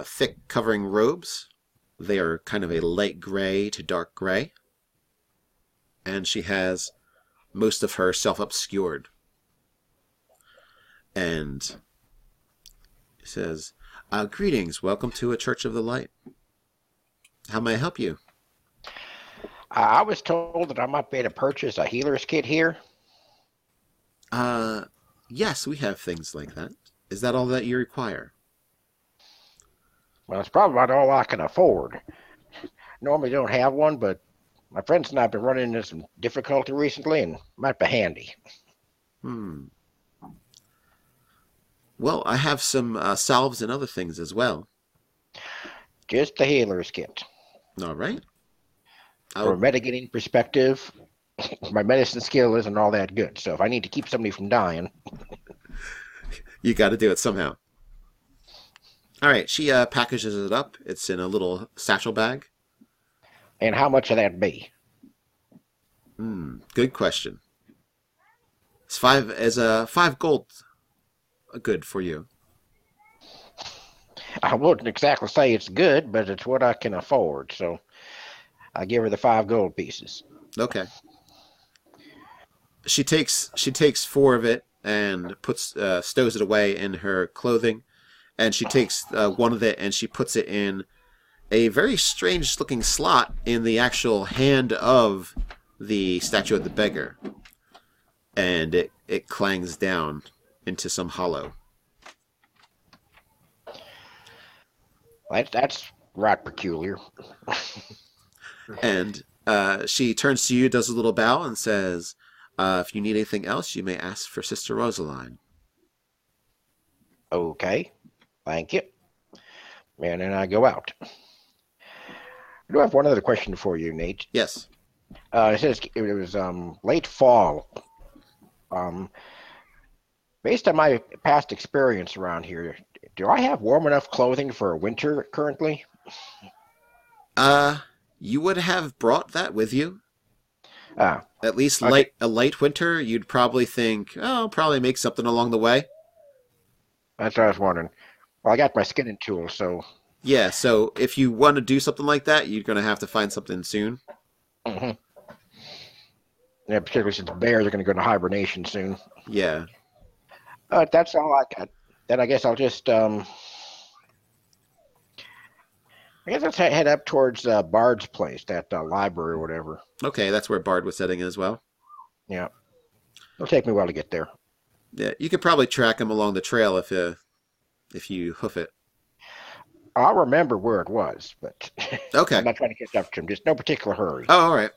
thick covering robes. They are kind of a light gray to dark gray. And she has most of herself obscured. And she says, "Greetings, welcome to a Church of the Light. How may I help you?" I was told that I might be able to purchase a healer's kit here. Yes, we have things like that. Is that all that you require? Well, it's probably about all I can afford. Normally don't have one, but my friends and I have been running into some difficulty recently, and might be handy. Well, I have some salves and other things as well. Just the healer's kit. All right. From a mitigating perspective, my medicine skill isn't all that good, so if I need to keep somebody from dying... You got to do it somehow. All right, she packages it up. It's in a little satchel bag. And how much of that be? Good question. It's 5 gold good for you. I wouldn't exactly say it's good, but it's what I can afford, so I give her the 5 gold pieces. Okay. She takes 4 of it and stows it away in her clothing, and she takes one of it and she puts it in a very strange looking slot in the actual hand of the statue of the beggar, and it clangs down into some hollow. That's right peculiar. And she turns to you, does a little bow, and says, "If you need anything else, you may ask for Sister Rosaline." Okay, thank you. And then I go out. I do have one other question for you, Nate. Yes. It says it was late fall. Based on my past experience around here, do I have warm enough clothing for winter currently? You would have brought that with you. At least okay. a light winter, you'd probably think, oh, I'll probably make something along the way. That's what I was wondering. Well, I got my skinning tool, so... Yeah, so if you want to do something like that, you're going to have to find something soon. Mm-hmm. Yeah, particularly since the bears are going to go into hibernation soon. Yeah. That's all I got. Then I guess I'll just I guess let's head up towards Bard's place, that library or whatever. Okay, that's where Bard was heading as well. Yeah. It'll take me a while to get there. Yeah, you could probably track him along the trail if you hoof it. I'll remember where it was, but Okay. I'm not trying to catch up to him. Just no particular hurry. Oh, all right.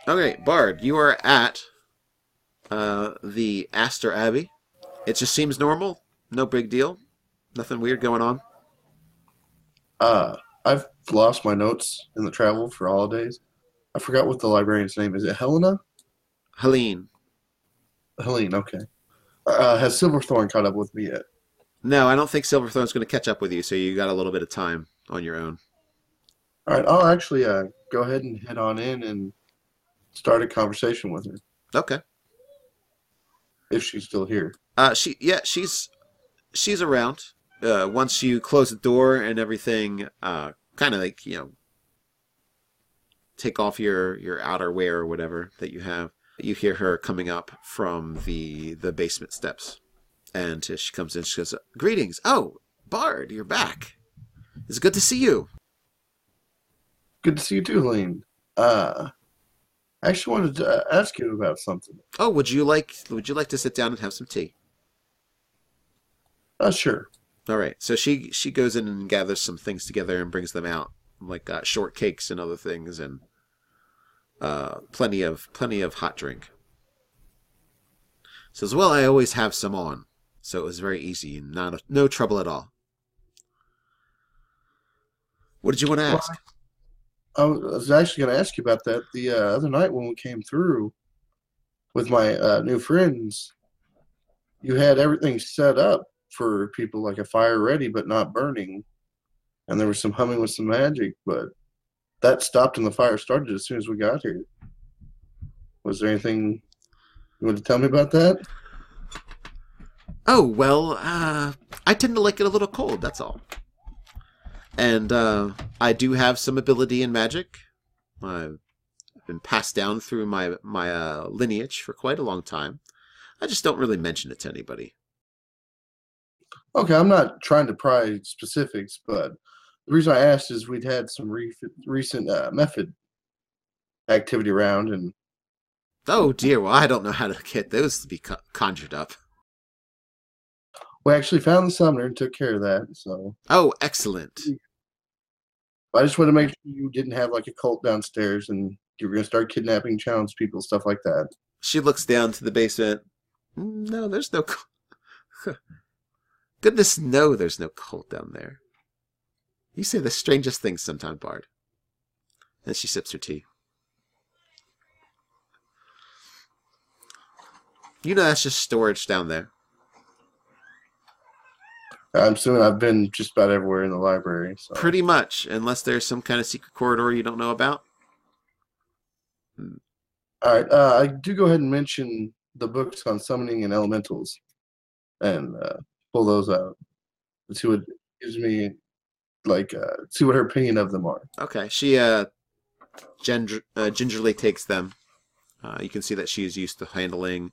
Okay, Bard, you are at the Astor Abbey. It just seems normal. No big deal. Nothing weird going on. I've lost my notes in the travel for holidays. I forgot what the librarian's name is. It Helena? Helene. Helene, okay. Has Silverthorn caught up with me yet? No, I don't think Silverthorn's going to catch up with you, so you got a little bit of time on your own. All right, I'll actually go ahead and head on in and start a conversation with her. Okay. If she's still here. She's around. Once you close the door and everything, kind of like, take off your outerwear or whatever that you have, you hear her coming up from the basement steps. And as she comes in, she goes, "Greetings. Oh, Bard, you're back. It's good to see you." Good to see you too, Helene. I actually wanted to ask you about something. Oh, would you like to sit down and have some tea? Sure. All right. So she goes in and gathers some things together and brings them out, like shortcakes and other things, and plenty of hot drink. Says, "Well, I always have some on, so it was very easy and no trouble at all." What did you want to ask? I was actually going to ask you about that the other night when we came through with my new friends. You had everything set up for people, like a fire ready but not burning, and there was some humming with some magic, but that stopped and the fire started as soon as we got here. Was there anything you want to tell me about that? Oh, well, I tend to like it a little cold, that's all. And I do have some ability in magic. I've been passed down through my lineage for quite a long time. I just don't really mention it to anybody. Okay, I'm not trying to pry specifics, but the reason I asked is we'd had some recent method activity around, and Oh dear, well, I don't know how to get those to be conjured up. we actually found the summoner and took care of that. So Oh, excellent. I just want to make sure you didn't have like a cult downstairs and you were going to start kidnapping townspeople, stuff like that. She looks down to the basement. No, there's no... Goodness, no, there's no cult down there. You say the strangest things sometimes, Bard. And she sips her tea. You know that's just storage down there. I'm assuming I've been just about everywhere in the library. So. Pretty much, unless there's some kind of secret corridor you don't know about. All right, I do go ahead and mention the books on summoning and elementals, and pull those out and see what gives me, like, see what her opinion of them are. Okay, she gingerly takes them. You can see that she is used to handling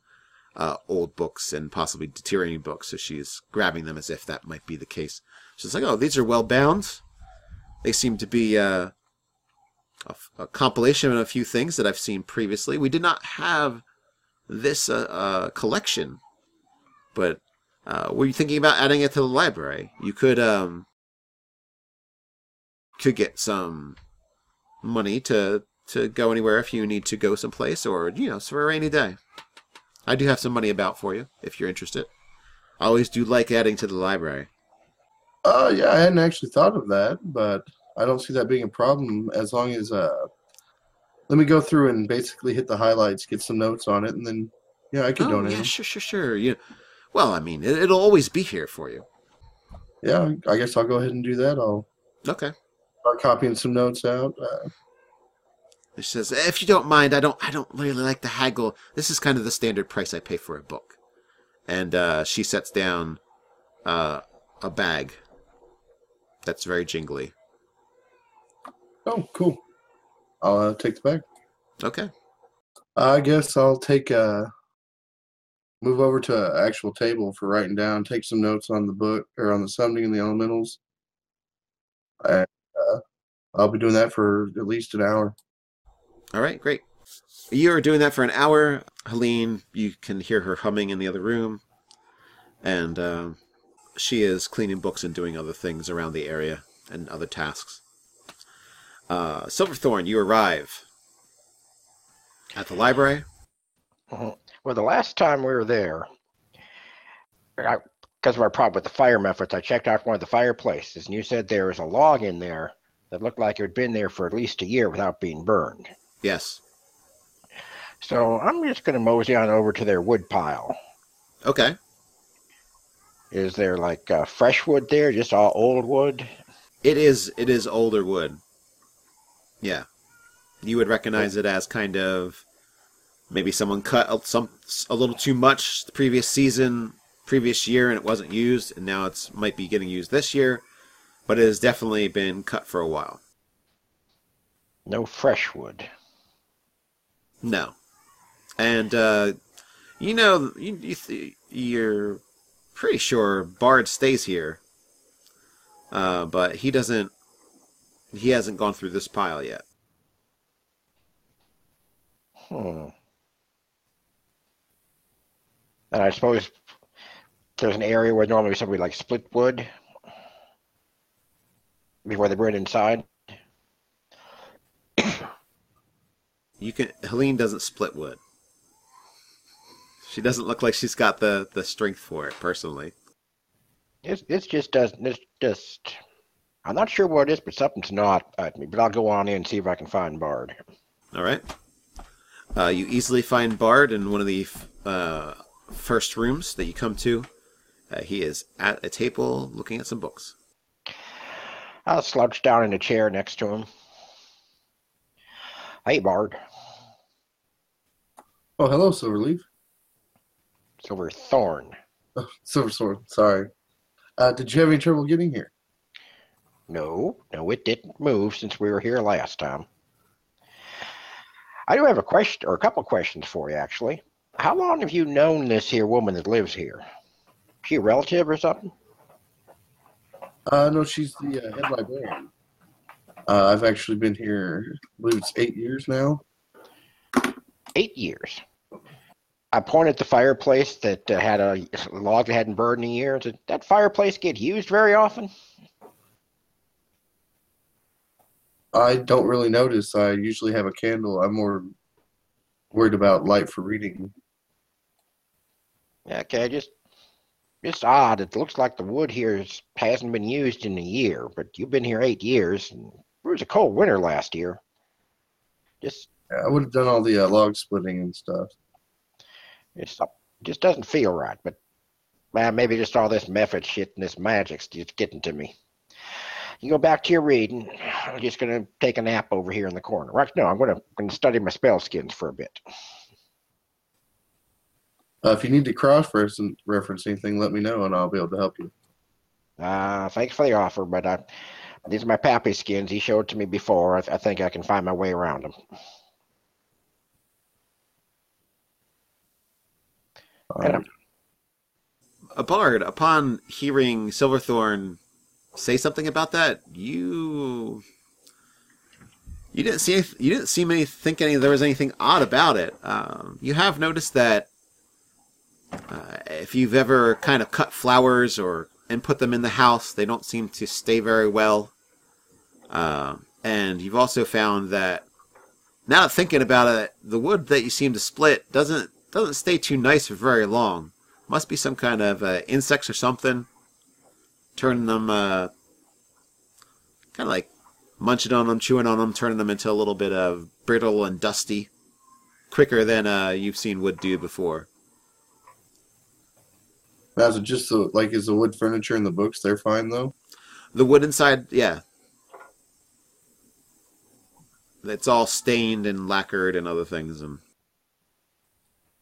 old books and possibly deteriorating books, so she's grabbing them as if that might be the case. She's like, "Oh, these are well bound. They seem to be a compilation of a few things that I've seen previously. We did not have this collection, but were you thinking about adding it to the library? You could get some money to go anywhere if you need to go someplace, or it's for a rainy day. I do have some money about for you if you're interested. I always do like adding to the library." Yeah, I hadn't actually thought of that, but I don't see that being a problem as long as let me go through and basically hit the highlights, get some notes on it, and then I could donate. Yeah, sure. Well, I mean, it'll always be here for you. Yeah, I guess I'll go ahead and do that. I'll Okay. start copying some notes out. She says, "If you don't mind, I don't really like to haggle. This is kind of the standard price I pay for a book." And she sets down a bag that's very jingly. Oh, cool. I'll take the bag. Okay. I guess I'll take move over to an actual table for writing down, take some notes on the book or on the summoning and the elementals. And I'll be doing that for at least an hour. All right, great. You're doing that for an hour. Helene, you can hear her humming in the other room. And she is cleaning books and doing other things around the area and other tasks. Silverthorn, you arrive at the library. Well, the last time we were there, because of our problem with the fire methods, I checked out one of the fireplaces, and you said there was a log in there that looked like it had been there for at least a year without being burned. Yes. So I'm just going to mosey on over to their wood pile. Okay. Is there like fresh wood there, just all old wood? It is older wood. Yeah. You would recognize it as kind of maybe someone cut a little too much the previous year, and it wasn't used, and now it's might be getting used this year, but it has definitely been cut for a while. No fresh wood. No. And you're pretty sure Bard stays here, but he hasn't gone through this pile yet. And I suppose there's an area where normally somebody like split wood before they burn inside. Helene doesn't split wood. She doesn't look like she's got the strength for it, personally. It's just I'm not sure what it is, but something's not at me. But I'll go on in and see if I can find Bard. All right. You easily find Bard in one of the first rooms that you come to. He is at a table looking at some books. I'll slouch down in a chair next to him. Hey, Bard. Oh, hello, Silverleaf. Silverthorn. Oh, Silversword, sorry. Did you have any trouble getting here? No, it didn't move since we were here last time. I do have a question, or a couple questions for you, actually. How long have you known this here woman that lives here? Is she a relative or something? No, she's the head librarian. I've actually been here, I believe it's 8 years now. 8 years. I pointed at the fireplace that had a log that hadn't burned in a year. Did that fireplace get used very often? I don't really notice. I usually have a candle. I'm more worried about light for reading. Okay, just odd. It looks like the wood here hasn't been used in a year, but you've been here 8 years. And it was a cold winter last year. Yeah, I would have done all the log splitting and stuff. It just doesn't feel right, but maybe just all this method shit and this magic's just getting to me. You go back to your reading. I'm just going to take a nap over here in the corner. Right? No, I'm going to study my spell skins for a bit. If you need to cross-reference anything, let me know, and I'll be able to help you. Thanks for the offer, but these are my pappy skins. He showed it to me before. I think I can find my way around them. A Bard, upon hearing Silverthorn say something about that, you didn't think there was anything odd about it. You have noticed that if you've ever kind of cut flowers and put them in the house, they don't seem to stay very well. And you've also found that, now that thinking about it, the wood that you seem to split doesn't stay too nice for very long. Must be some kind of insects or something, turning them kind of like munching on them, chewing on them, turning them into a little bit of brittle and dusty, quicker than you've seen wood do before. Now, is it just is the wood furniture and the books, they're fine though? The wood inside, yeah. It's all stained and lacquered and other things. And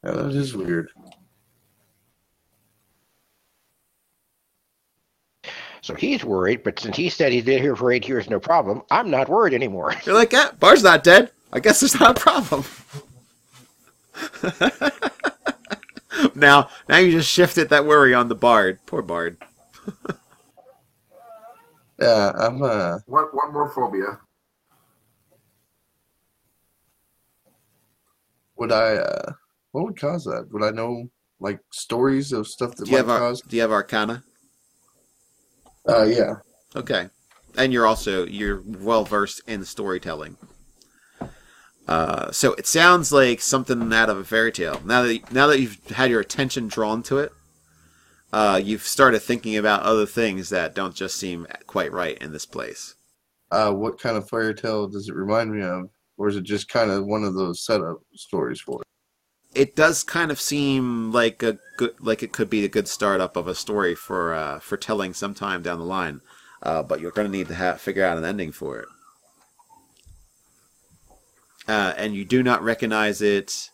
yeah, that is weird. So he's worried, but since he said he's been here for 8 years, no problem, I'm not worried anymore. You're like, yeah, Bard's not dead. I guess there's not a problem. Now you just shifted that worry on the Bard. Poor Bard. Yeah, I'm One more phobia. Would I? What would cause that? Would I know like stories of stuff that might cause? Do you have Arcana? Yeah. Okay, and you're well versed in storytelling. So it sounds like something out of a fairy tale. Now that you've had your attention drawn to it, you've started thinking about other things that don't just seem quite right in this place. What kind of fairy tale does it remind me of, or is it just kind of one of those setup stories for it? It does kind of seem like it could be a good startup of a story for telling sometime down the line, but you're going to need to figure out an ending for it. And you do not recognize it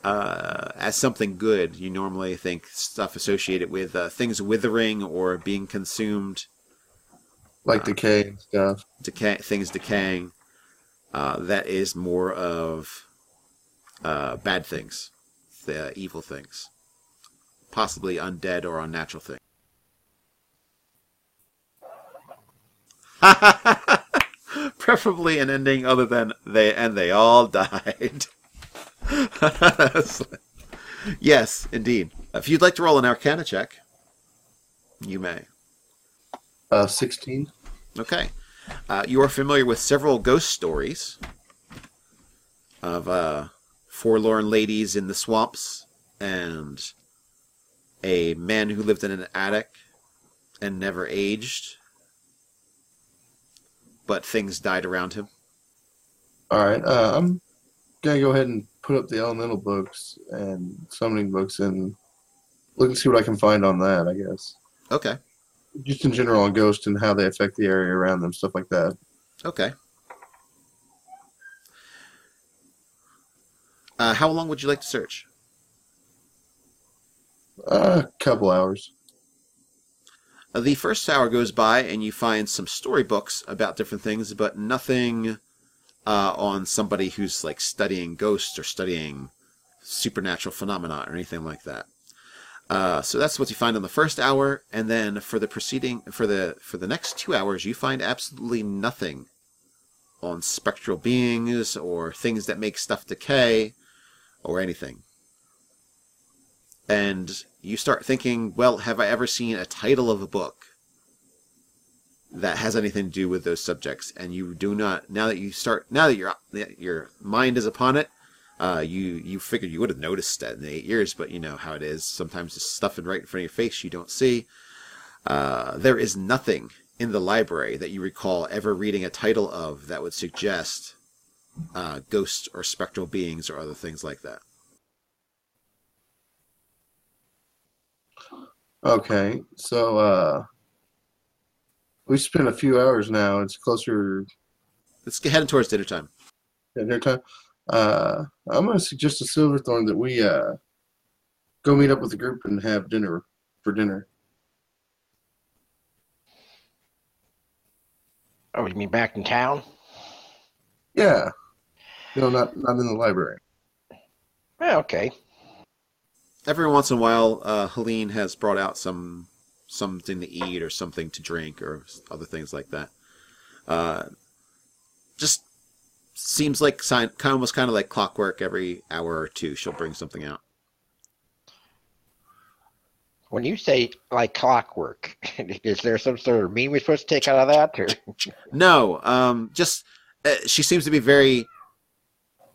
as something good. You normally think stuff associated with things withering or being consumed, Like decay and stuff. things decaying. That is more of bad things, the evil things, possibly undead or unnatural things. Preferably an ending other than they all died. Yes, indeed. If you'd like to roll an Arcana check, you may. 16. Okay. You are familiar with several ghost stories of forlorn ladies in the swamps and a man who lived in an attic and never aged, but things died around him. All right. I'm gonna go ahead and put up the elemental books and summoning books and look and see what I can find on that. I guess. Okay. Just in general on ghosts and how they affect the area around them, stuff like that. Okay. How long would you like to search? A couple hours. The first hour goes by and you find some storybooks about different things, but nothing on somebody who's like studying ghosts or studying supernatural phenomena or anything like that. So that's what you find on the first hour, and then for the next 2 hours, you find absolutely nothing on spectral beings or things that make stuff decay or anything. And you start thinking, well, have I ever seen a title of a book that has anything to do with those subjects? And you do not. Now that your mind is upon it, you figured you would have noticed that in the 8 years, but you know how it is. Sometimes there's stuff right in front of your face you don't see. There is nothing in the library that you recall ever reading a title of that would suggest ghosts or spectral beings or other things like that. Okay, so we spent a few hours now. It's closer. Let's get heading towards dinner time. Dinner time. I'm going to suggest to Silverthorn that we go meet up with the group and have dinner for dinner. Oh, you mean back in town? Yeah, not in the library. Yeah, okay. Every once in a while, Helene has brought out something to eat or something to drink or other things like that. Just seems like almost kind of like clockwork. Every hour or two, she'll bring something out. When you say like clockwork, is there some sort of meaning we're supposed to take out of that? Or? No, just she seems to be very.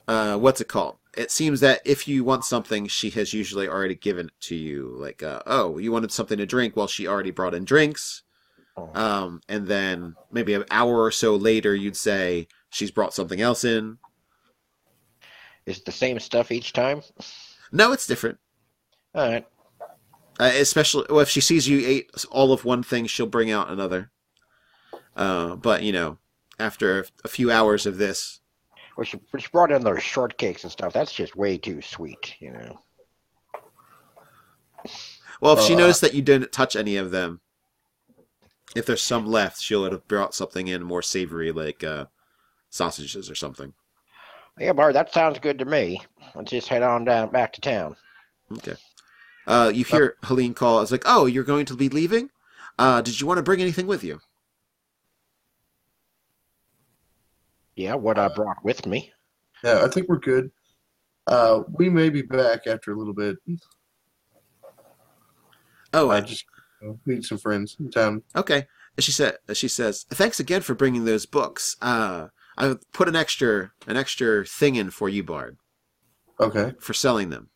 What's it called? It seems that if you want something, she has usually already given it to you. Like, oh, you wanted something to drink? Well, she already brought in drinks. And then maybe an hour or so later, you'd say she's brought something else in. Is it the same stuff each time? No, it's different. All right. Especially if she sees you ate all of one thing, she'll bring out another. But, you know, after a few hours of this... Well, she brought in those shortcakes and stuff. That's just way too sweet, you know. Well, if she noticed that you didn't touch any of them, if there's some left, she'll have brought something in more savory, like sausages or something. Yeah, Bart, that sounds good to me. Let's just head on down back to town. Okay. You hear Helene call. It's like, oh, you're going to be leaving? Did you want to bring anything with you? Yeah, what I brought with me. Yeah, I think we're good. We may be back after a little bit. Oh, Just meet some friends in town. okay. She says, thanks again for bringing those books. I put an extra thing in for you, Bard, Okay. for selling them.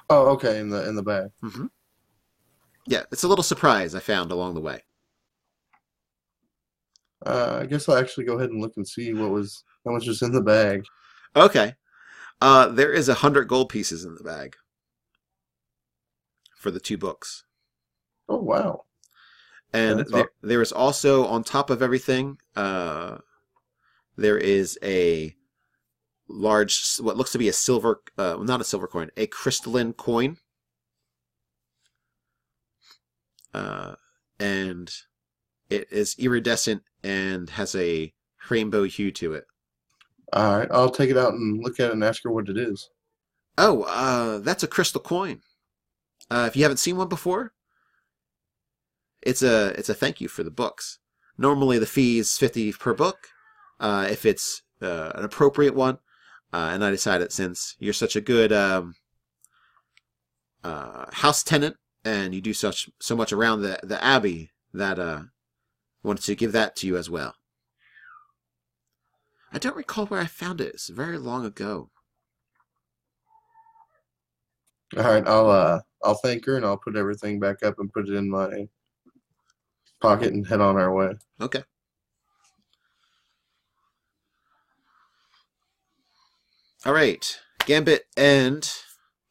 Oh, okay. In the bag. Mm-hmm. Yeah, it's a little surprise I found along the way. I guess I'll actually go ahead and look and see how much was in the bag. Okay. There is 100 gold pieces in the bag for the 2 books. Oh, wow. And there is also, on top of everything, there is a large, what looks to be a silver, not a silver coin, a crystalline coin. And it is iridescent and has a rainbow hue to it. All right. I'll take it out and look at it and ask her what it is. Oh, that's a crystal coin. If you haven't seen one before, it's a thank you for the books. Normally the fee is 50 per book, if it's an appropriate one. And I decided, since you're such a good house tenant and you do so much around the abbey, that I wanted to give that to you as well. I don't recall where I found it. It's very long ago. All right. I'll thank her and I'll put everything back up and put it in my pocket and head on our way. Okay. All right. Gambit and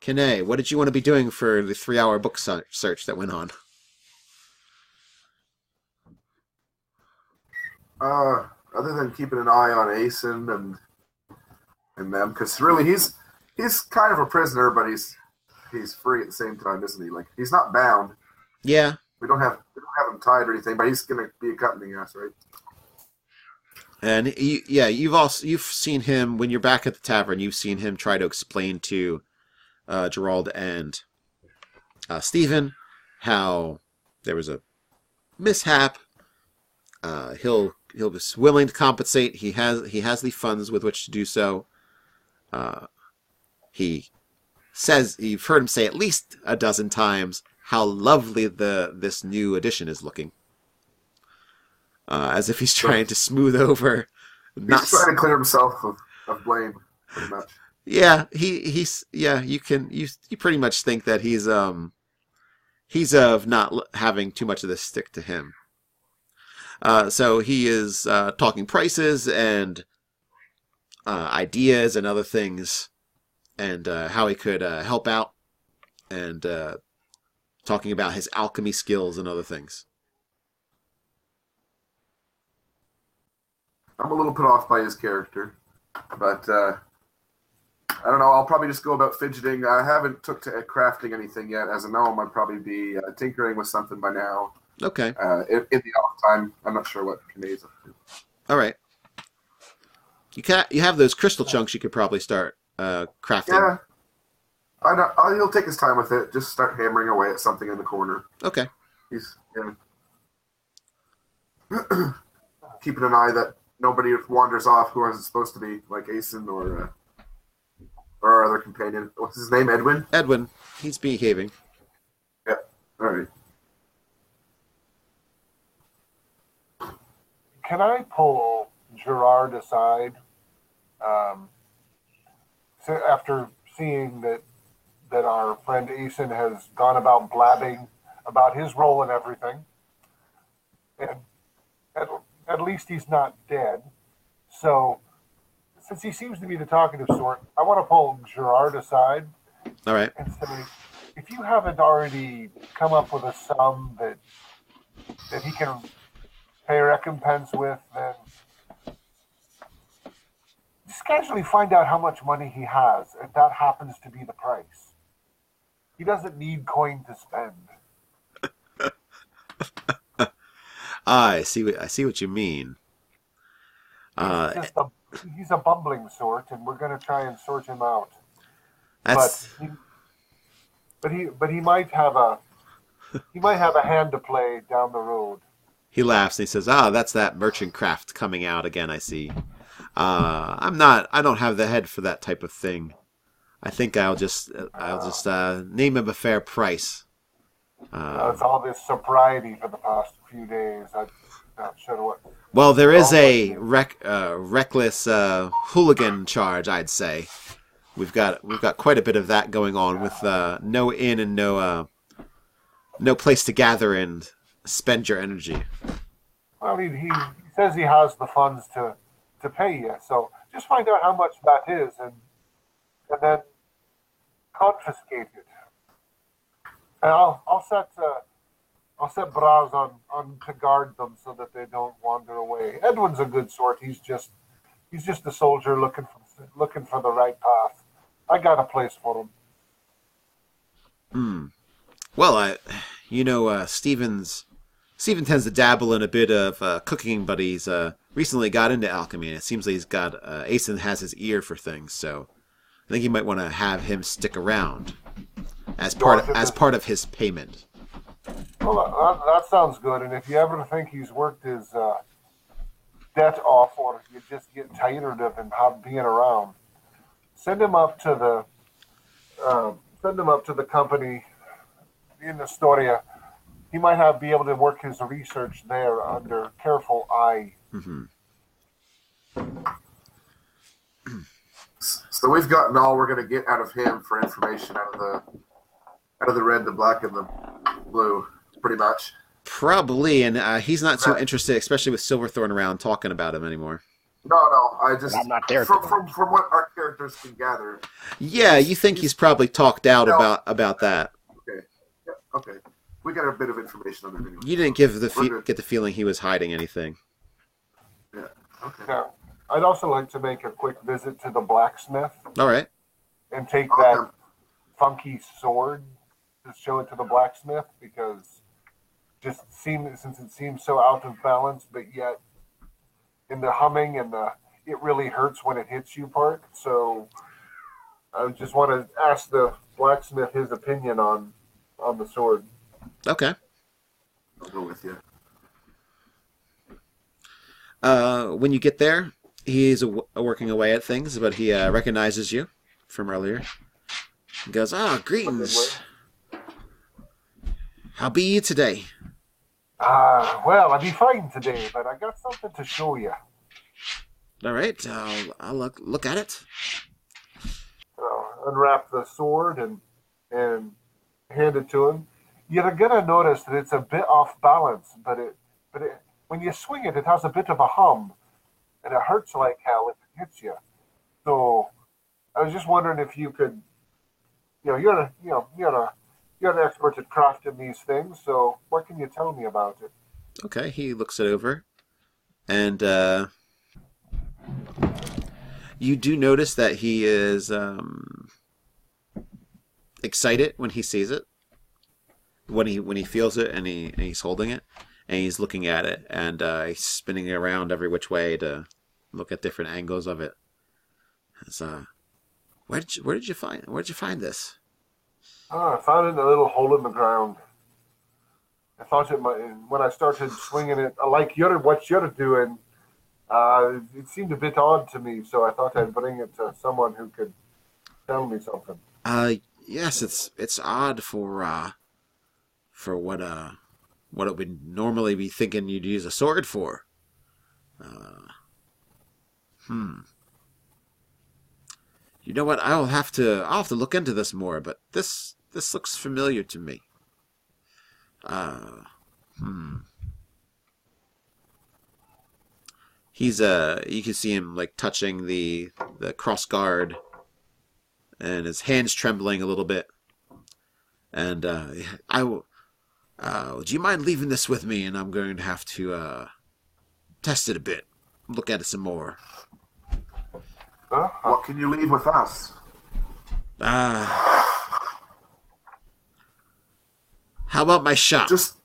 Kene, what did you want to be doing for the 3-hour book search that went on? Other than keeping an eye on Asen and them, because really he's kind of a prisoner, but he's free at the same time, isn't he? Like, he's not bound. Yeah. We don't have him tied or anything, but he's going to be accompanying us, right? And you've seen him when you're back at the tavern. You've seen him try to explain to Gerald and Stephen how there was a mishap. He'll be willing to compensate. He has the funds with which to do so. He says, you've heard him say at least a dozen times how lovely this new edition is looking. As if he's trying to smooth over. He's trying to clear himself of blame, pretty much. Yeah, you pretty much think that he's of not having too much of this stick to him. So he is talking prices and ideas and other things, and how he could help out, and talking about his alchemy skills and other things. I'm a little put off by his character, but I don't know. I'll probably just go about fidgeting. I haven't took to crafting anything yet. As a gnome, I'd probably be tinkering with something by now. Okay. In the off time, I'm not sure what Kine's up to. All right. You have those crystal chunks. You could probably start crafting. Yeah. He'll take his time with it. Just start hammering away at something in the corner. Okay. He's keeping an eye that nobody wanders off who isn't supposed to be, like Asen or our other companion. What's his name? Edwin? Edwin. He's behaving. Yeah. All right. Can I pull Gerard aside? So after seeing that our friend Asen has gone about blabbing about his role in everything, and at least he's not dead. So, since he seems to be the talkative sort, I want to pull Gerard aside. All right. And say, if you haven't already come up with a sum that he can pay recompense with, then just casually find out how much money he has, and that happens to be the price. He doesn't need coin to spend. I see what you mean. He's a bumbling sort, and we're going to try and sort him out. That's. But he might have a hand to play down the road. He laughs and he says, "Ah, that's that merchant craft coming out again. I see. I don't have the head for that type of thing. I think I'll just name him a fair price. It's all this sobriety for the past few days. I'm not sure what. Well, there is a reckless hooligan charge, I'd say. We've got quite a bit of that going on with no inn and no place to gather and spend your energy. Well, he says he has the funds to pay you, so just find out how much that is, and then confiscate it. And I'll set Braz on to guard them so that they don't wander away. Edwin's a good sort. He's just a soldier looking for the right path. I got a place for him. Well, Steven tends to dabble in a bit of cooking, but he's recently got into alchemy, and it seems like Aeson has his ear for things, so I think you might want to have him stick around as part of his payment. Well, that sounds good, and if you ever think he's worked his debt off, or you just get tired of him being around, send him up to the company in Astoria. He might be able to work his research there under careful eye. Mm-hmm. So we've gotten all we're going to get out of him for information out of the red, the black, and the blue, pretty much. Probably, and he's not too interested, especially with Silverthorn around, talking about him anymore. No, I'm not there. From what our characters can gather. Yeah, you think he's probably talked out about that. Okay. Yeah, okay. We got a bit of information on it anyway. You didn't get the feeling he was hiding anything. Yeah. Okay. Yeah. I'd also like to make a quick visit to the blacksmith. All right. And take that funky sword to show it to the blacksmith, because since it seems so out of balance, but yet in the humming and it really hurts when it hits you part. So I just want to ask the blacksmith his opinion on the sword. Okay. I'll go with you. When you get there, he's working away at things, but he recognizes you from earlier. He goes, greetings. How be you today? Well, I'll be fine today, but I got something to show you. All right, I'll look at it. Unwrap the sword and hand it to him. You're gonna notice that it's a bit off balance, but when you swing it, it has a bit of a hum, and it hurts like hell if it hits you. So I was just wondering if you could, you're an expert at crafting these things. So what can you tell me about it? Okay, he looks it over, and you do notice that he is excited when he sees it, when he feels it, and he's holding it, and he's looking at it, and he's spinning it around every which way to look at different angles of it. It's, where did you find this? I found it in a little hole in the ground. I thought when I started swinging it, like what you're doing, it seemed a bit odd to me, so I thought I'd bring it to someone who could tell me something. Yes, it's odd for what it would normally be thinking you'd use a sword for. You know what? I'll have to look into this more, but this looks familiar to me. He's you can see him like touching the cross guard, and his hands trembling a little bit. And do you mind leaving this with me? And I'm going to have to test it a bit, look at it some more. What can you leave with us? How about my shop? Just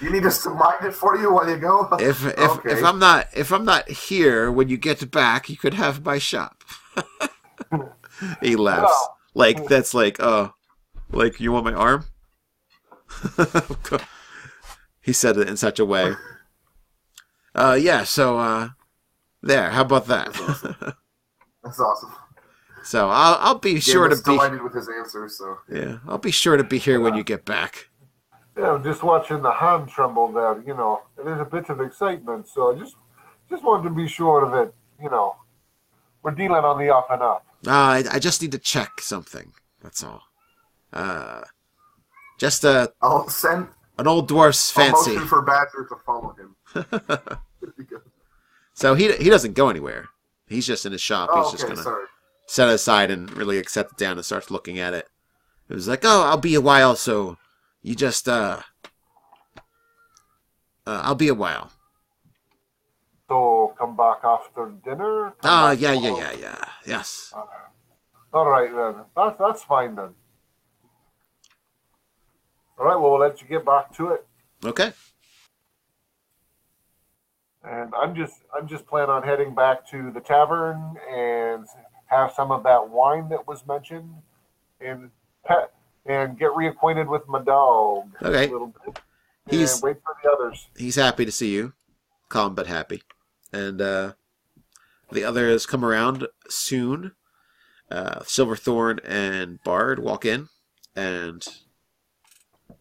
you need us to mind it for you while you go. If I'm not here when you get back, you could have my shop. He laughs. Like that's like you want my arm? He said it in such a way. Yeah. So there. How about that? That's awesome. That's awesome. So I'll be sure to Gambit's be. delighted with his answer, so Yeah, I'll be sure to be here when you get back. Yeah, I'm just watching the hand tremble there. There's a bit of excitement, so I just wanted to be sure that we're dealing on the up and up. I just need to check something. That's all. Just I'll send. an old dwarf's I'll fancy. motion for Badger to follow him. So he doesn't go anywhere. He's just in his shop. Oh, He's just okay, gonna sorry. set it aside and really accept it down and starts looking at it. It was like, oh, I'll be a while. So you just I'll be a while. So come back after dinner. Yeah. Yes. All right then. That's fine then. All right. Well, we'll let you get back to it. Okay. And I'm just planning on heading back to the tavern and have some of that wine that was mentioned, and get reacquainted with my dog Okay. a little bit. He's- And wait for the others. He's happy to see you, calm but happy, and the others come around soon. Silverthorn and Bard walk in, and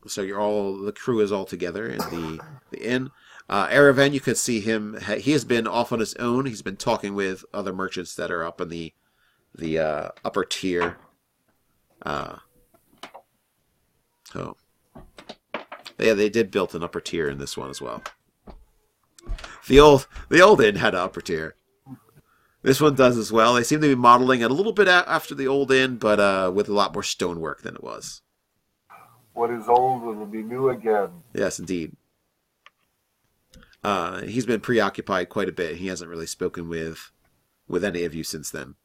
so the crew is all together in the inn. Aravan, you could see him. He has been off on his own. He's been talking with other merchants that are up in the upper tier. So, yeah, they did build an upper tier in this one as well. The old inn had an upper tier. This one does as well. They seem to be modeling it a little bit after the old inn, but with a lot more stonework than it was. What is old will be new again. Yes, indeed. He's been preoccupied quite a bit. He hasn't really spoken with any of you since then.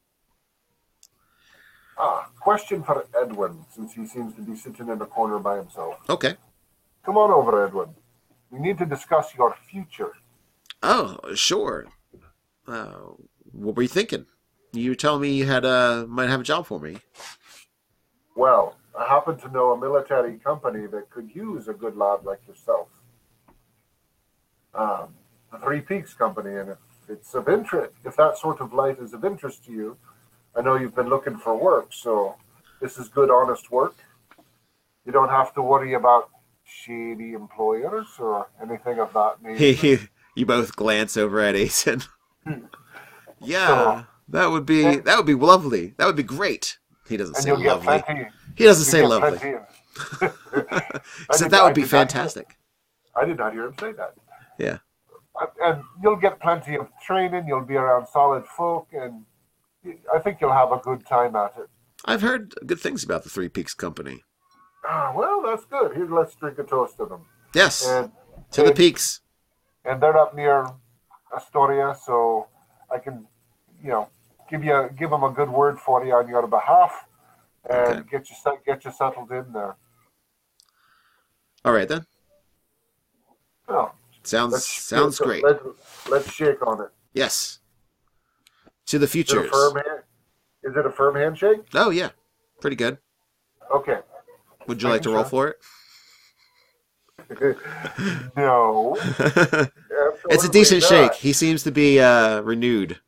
Question for Edwin, since he seems to be sitting in the corner by himself. Okay. Come on over, Edwin. We need to discuss your future. Oh, sure. What were you thinking? You were telling me you might have a job for me. Well, I happen to know a military company that could use a good lad like yourself. The Three Peaks Company, and if it's of interest, if that sort of life is of interest to you, I know you've been looking for work, so this is good, honest work. You don't have to worry about shady employers or anything of that nature. You both glance over at Asen. Yeah, that would be lovely. That would be great. He doesn't say lovely. He doesn't say lovely. He said that would be fantastic. I did not hear him say that. Yeah. And you'll get plenty of training. You'll be around solid folk, and I think you'll have a good time at it. I've heard good things about the Three Peaks Company. Well, that's good. Here, let's drink a toast to them. Yes, to the Peaks. And they're up near Astoria, so I can, give them a good word for you on your behalf, and get you settled in there. All right then. Oh, sounds great. Let's shake on it. Yes. To the futures. Is it a firm handshake? Oh yeah, pretty good. Okay. Would you like to roll for it? No. It's a decent not. shake. He seems to be renewed.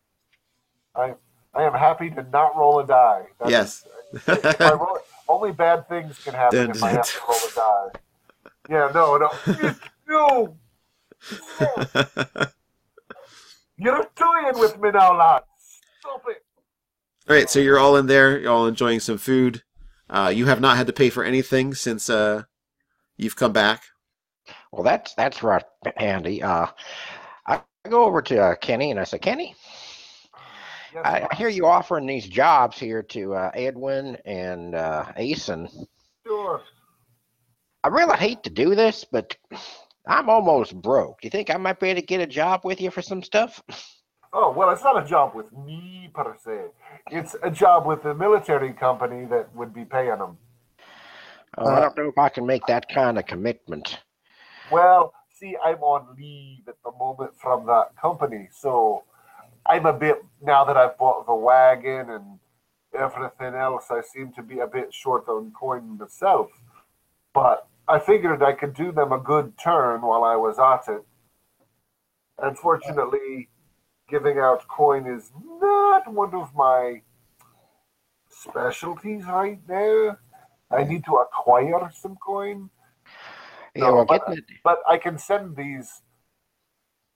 I am happy to not roll a die. Yes. If I roll, only bad things can happen if I have to roll a die. Yeah, no. No. You're toying with me now, lad. Stop it. All right, so you're all in there. You're all enjoying some food. You have not had to pay for anything since you've come back. Well, that's right, Andy. I go over to Kenny and I say, Kenny, Yes, I hear you offering these jobs here to Edwin and Asen. sure. I really hate to do this, but I'm almost broke. Do you think I might be able to get a job with you for some stuff? Oh, well, it's not a job with me, per se. It's a job with the military company that would be paying them. Oh, I don't know if I can make that kind of commitment. Well, see, I'm on leave at the moment from that company, so I'm a bit, now that I've bought the wagon and everything else, I seem to be a bit short on coin myself. But I figured I could do them a good turn while I was at it. Unfortunately, giving out coin is not one of my specialties right now. I need to acquire some coin. Yeah, No, well, but I can send these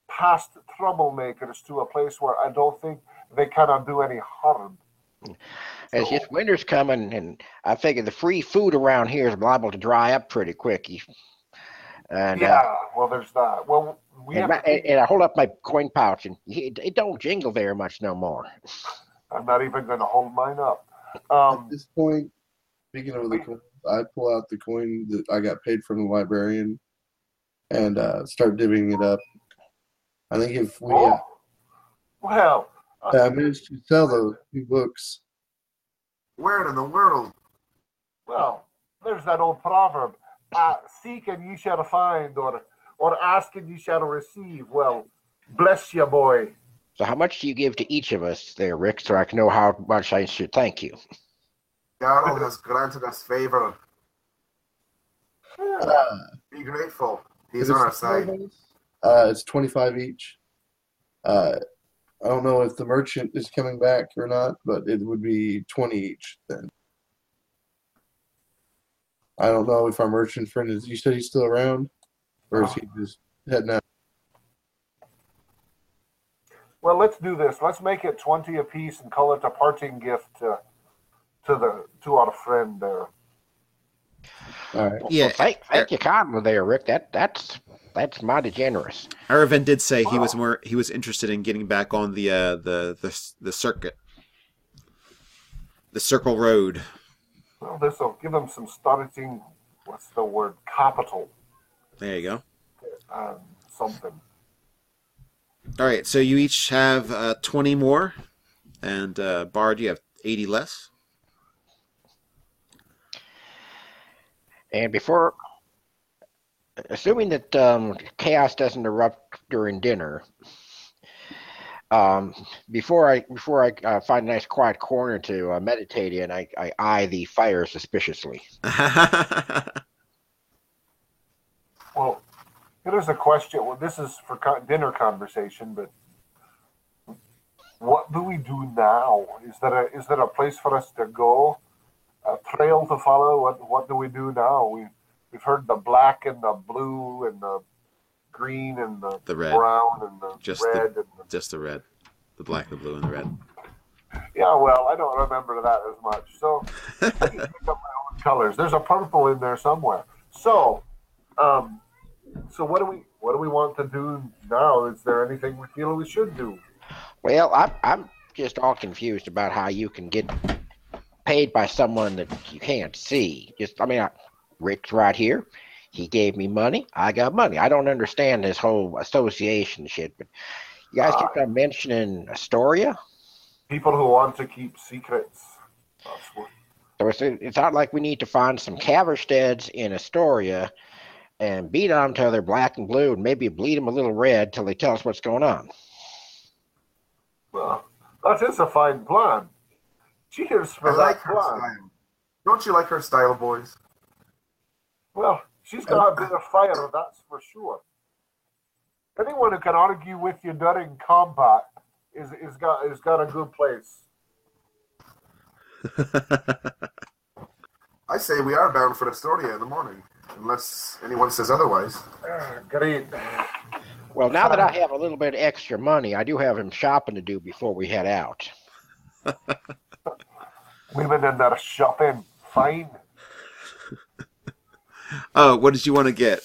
past troublemakers to a place where I don't think they cannot do any harm. it's just winter's coming, and I figure the free food around here is liable to dry up pretty quick. And Yeah, well, there's that. Well, we have to and I hold up my coin pouch, and it don't jingle very much no more. I'm not even going to hold mine up. At this point, speaking of the coin, I pull out the coin that I got paid from the librarian and start divvying it up. I think if we well, managed to sell those 2 books. Where in the world? well, there's that old proverb: "Seek and ye shall find," or "Ask and ye shall receive." Well, bless you, boy. So how much do you give to each of us there, Rick, so I can know how much I should thank you? Jarl has granted us favor. Be grateful. He's on our side. It's 25 each. I don't know if the merchant is coming back or not, but it would be 20 each then. I don't know if our merchant friend is. You said he's still around, or is he just heading out? Well, let's do this. Let's make it 20 apiece and call it a parting gift to our friend there. All right. Yeah, Well, thank you kindly there, Rick. That's mighty generous. Aravan did say he was interested in getting back on the circuit, the Circle Road. Well, this will give him some starting. What's the word? Capital. There you go. Something. All right, so you each have 20 more, and Bard, you have 80 less. And assuming that chaos doesn't erupt during dinner, before I find a nice quiet corner to meditate in, I eye the fire suspiciously. Well, here's a question. Well, this is for dinner conversation, but what do we do now? Is there a place for us to go? A trail to follow? What do we do now? We've heard the black and the blue and the green and the red, brown and the red. Just the red. The black, the blue, and the red. Yeah, well, I don't remember that as much. So I can pick up my own colors. There's a purple in there somewhere. So what do we want to do now? Is there anything we feel we should do? Well, I'm just all confused about how you can get paid by someone that you can't see. Rick's right here. He gave me money. I got money. I don't understand this whole association shit. But you guys keep on mentioning Astoria. People who want to keep secrets. So it's not like we need to find some Caversteads in Astoria and beat on to their black and blue and maybe bleed them a little red till they tell us what's going on. Well, that is a fine plan. Cheers for that her plan. style. Don't you like her style, boys? Well, she's got a bit of fire, that's for sure. Anyone who can argue with you during combat is got a good place. I say we are bound for Astoria in the morning, unless anyone says otherwise. Great. Well, now that I have a little bit of extra money, I do have some shopping to do before we head out. Women in there shopping, fine. Oh, what did you want to get?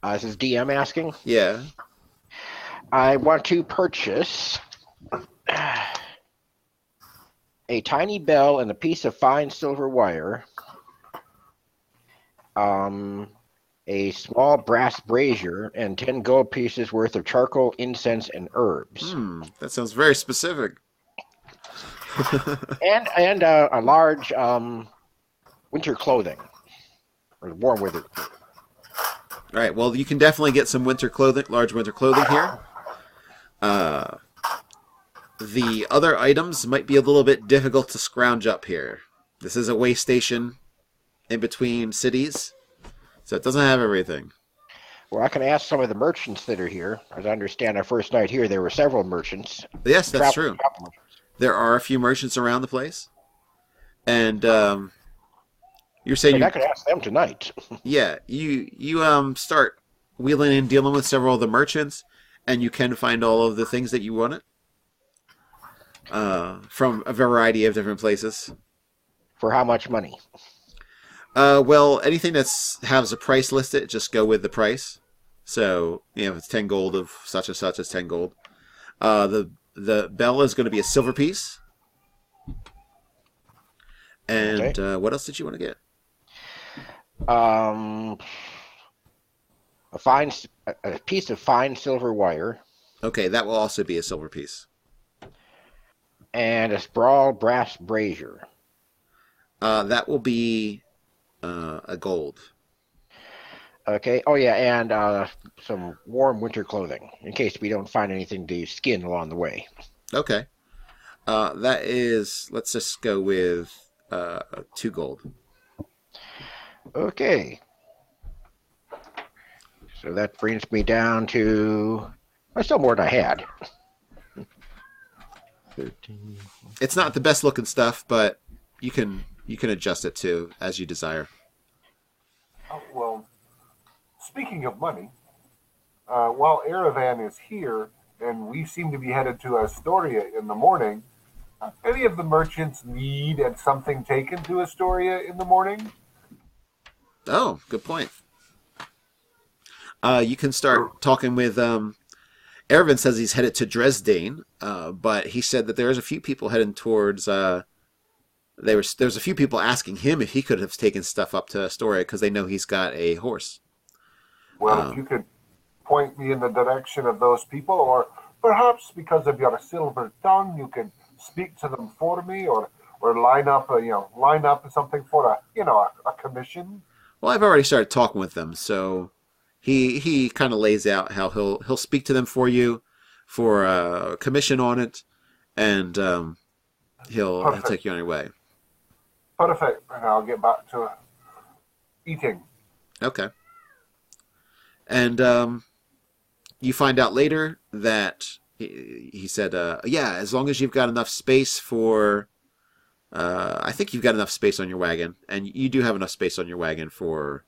This is DM asking. Yeah. I want to purchase a tiny bell and a piece of fine silver wire, a small brass brazier, and 10 gold pieces worth of charcoal, incense, and herbs. That sounds very specific. and a large winter clothing, or warm weather. All right. Well, you can definitely get some large winter clothing here. The other items might be a little bit difficult to scrounge up here. This is a way station in between cities, so it doesn't have everything. Well, I can ask some of the merchants that are here. As I understand, our first night here, there were several merchants. Yes, that's true. Travel merchants. There are a few merchants around the place, and you're saying I could ask them tonight. yeah, you start wheeling and dealing with several of the merchants, and you can find all of the things that you wanted from a variety of different places. For how much money? Well, anything that's has a price listed, just go with the price. So, if it's 10 gold of such and such, it's 10 gold. The bell is going to be a silver piece. And Okay. what else did you want to get? A piece of fine silver wire Okay, that will also be a silver piece. and a sprawl brass brazier. That will be a gold. Okay. Oh yeah, and some warm winter clothing in case we don't find anything to skin along the way. Okay. That is, let's just go with 2 gold. Okay. So that brings me down to still more than I had. 13. It's not the best looking stuff, but you can adjust it too as you desire. Oh, well, speaking of money, while Erevan is here and we seem to be headed to Astoria in the morning, any of the merchants need something taken to Astoria in the morning? Oh, good point. You can start talking with. Ervin says he's headed to Dresden, but he said that there's a few people heading towards. There's a few people asking him if he could have taken stuff up to Astoria because they know he's got a horse. Well, if you could point me in the direction of those people, or perhaps because of your silver tongue, you could speak to them for me, or line up something for a commission. Well, I've already started talking with them, so he kind of lays out how he'll speak to them for you for a commission on it, and he'll take you on your way. Perfect. And I'll get back to eating. Okay. And you find out later that he said, yeah, as long as you've got enough space for, I think you've got enough space on your wagon, and you do have enough space on your wagon for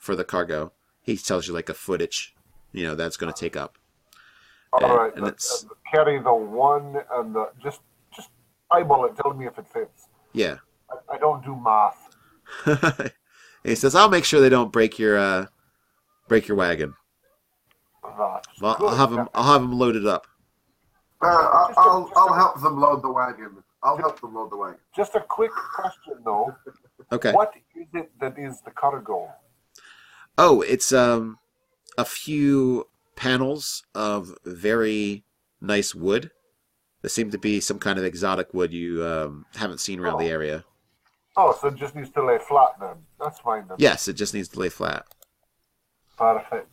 the cargo. He tells you like a footage, that's going to take up. All right. And it's carry the one and just eyeball it. Tell me if it fits. yeah. I don't do math. He says, "I'll make sure they don't break your wagon. That's Well, good. I'll have them loaded up." I'll help them load the wagon. Just a quick question, though. Okay. What is it that is the cargo? Oh, it's a few panels of very nice wood. There seem to be some kind of exotic wood you haven't seen around the area. Oh, so it just needs to lay flat then. That's fine then. Yes, it just needs to lay flat. Perfect.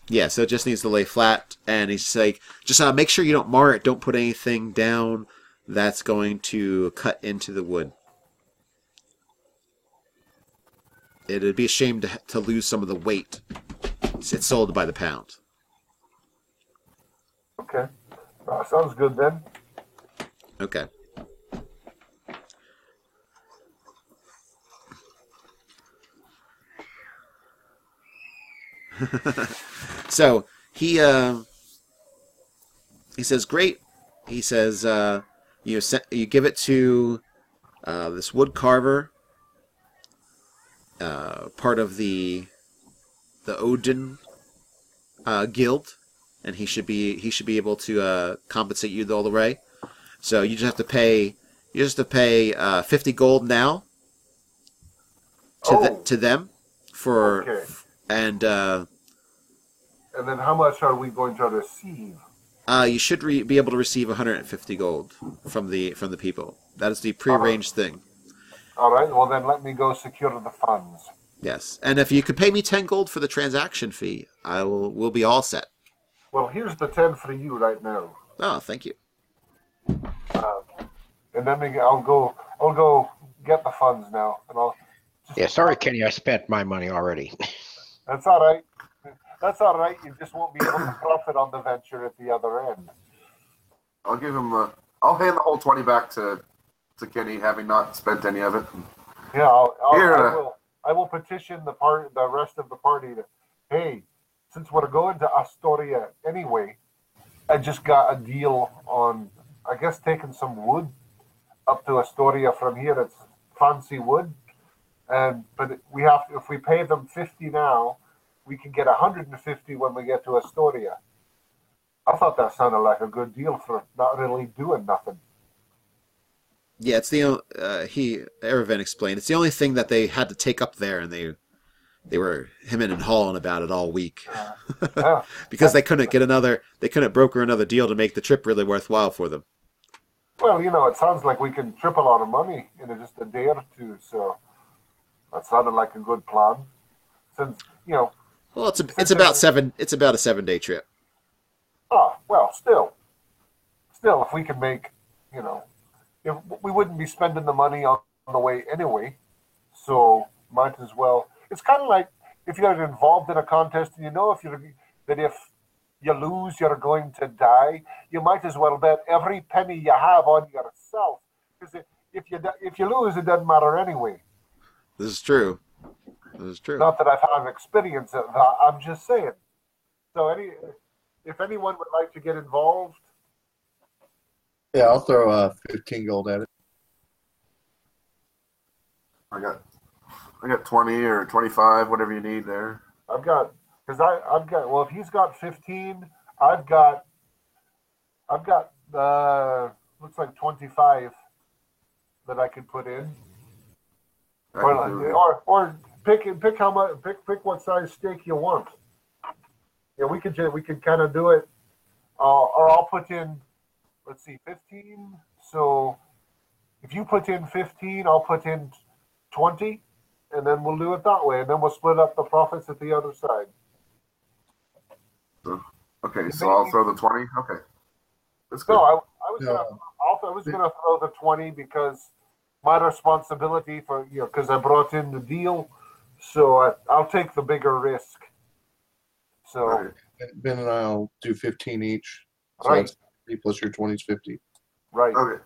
Yeah, so it just needs to lay flat, and he's like, just make sure you don't mar it. Don't put anything down that's going to cut into the wood. It'd be a shame to lose some of the weight. It's sold by the pound. Okay. Sounds good then. Okay. So he says, "Great." He says, "You give it to this wood carver, part of the Odin guild, and he should be able to compensate you all the way. So you just have to pay 50 gold now to them for Okay. and And then how much are we going to receive? you should be able to receive 150 gold from the people. That is the prearranged thing. All right. Well, then let me go secure the funds. Yes, and if you could pay me 10 gold for the transaction fee, we'll be all set. Well, here's the 10 for you right now. Oh, thank you. And then I'll go get the funds now, and I'll Yeah, sorry, Kenny. I spent my money already. That's all right. That's all right. You just won't be able to profit on the venture at the other end. I'll give him. I'll hand the whole 20 back to Kenny, having not spent any of it. Yeah, Here, I will petition the rest of the party to, hey, since we're going to Astoria anyway, I just got a deal on, I guess, taking some wood up to Astoria from here. It's fancy wood, but we have to, if we pay them 50 now, we can get 150 when we get to Astoria. I thought that sounded like a good deal for not really doing nothing. Yeah, it's the Erevan explained. It's the only thing that they had to take up there, and they were hemming and hawing about it all week Yeah. because they couldn't broker another deal to make the trip really worthwhile for them. Well, it sounds like we can triple our money in just a day or two, so that sounded like a good plan. Since, Well, it's about a 7-day trip. well, still, if we can make, if we wouldn't be spending the money on the way anyway, so might as well. It's kind of like if you're involved in a contest and if you lose, you're going to die. You might as well bet every penny you have on yourself, because if you lose, it doesn't matter anyway. This is true. Not that I've had experience of that. I'm just saying. So if anyone would like to get involved, Yeah, I'll throw 15 gold at it. I got 20 or 25, whatever you need there. I've got well, if he's got 15, I've got looks like 25 that I could put in. Or pick how much, pick what size stake you want. Yeah, we could kind of do it, or I'll put in, let's see, 15. So if you put in 15, I'll put in 20, and then we'll do it that way, and then we'll split up the profits at the other side. Okay, so I'll throw the 20. Okay, that's good. No, I was gonna throw the 20 because my responsibility for because I brought in the deal, so I'll take the bigger risk. So Right. Ben and I'll do 15 each. So Right. that's 3 plus your 20 is 50. right, Okay.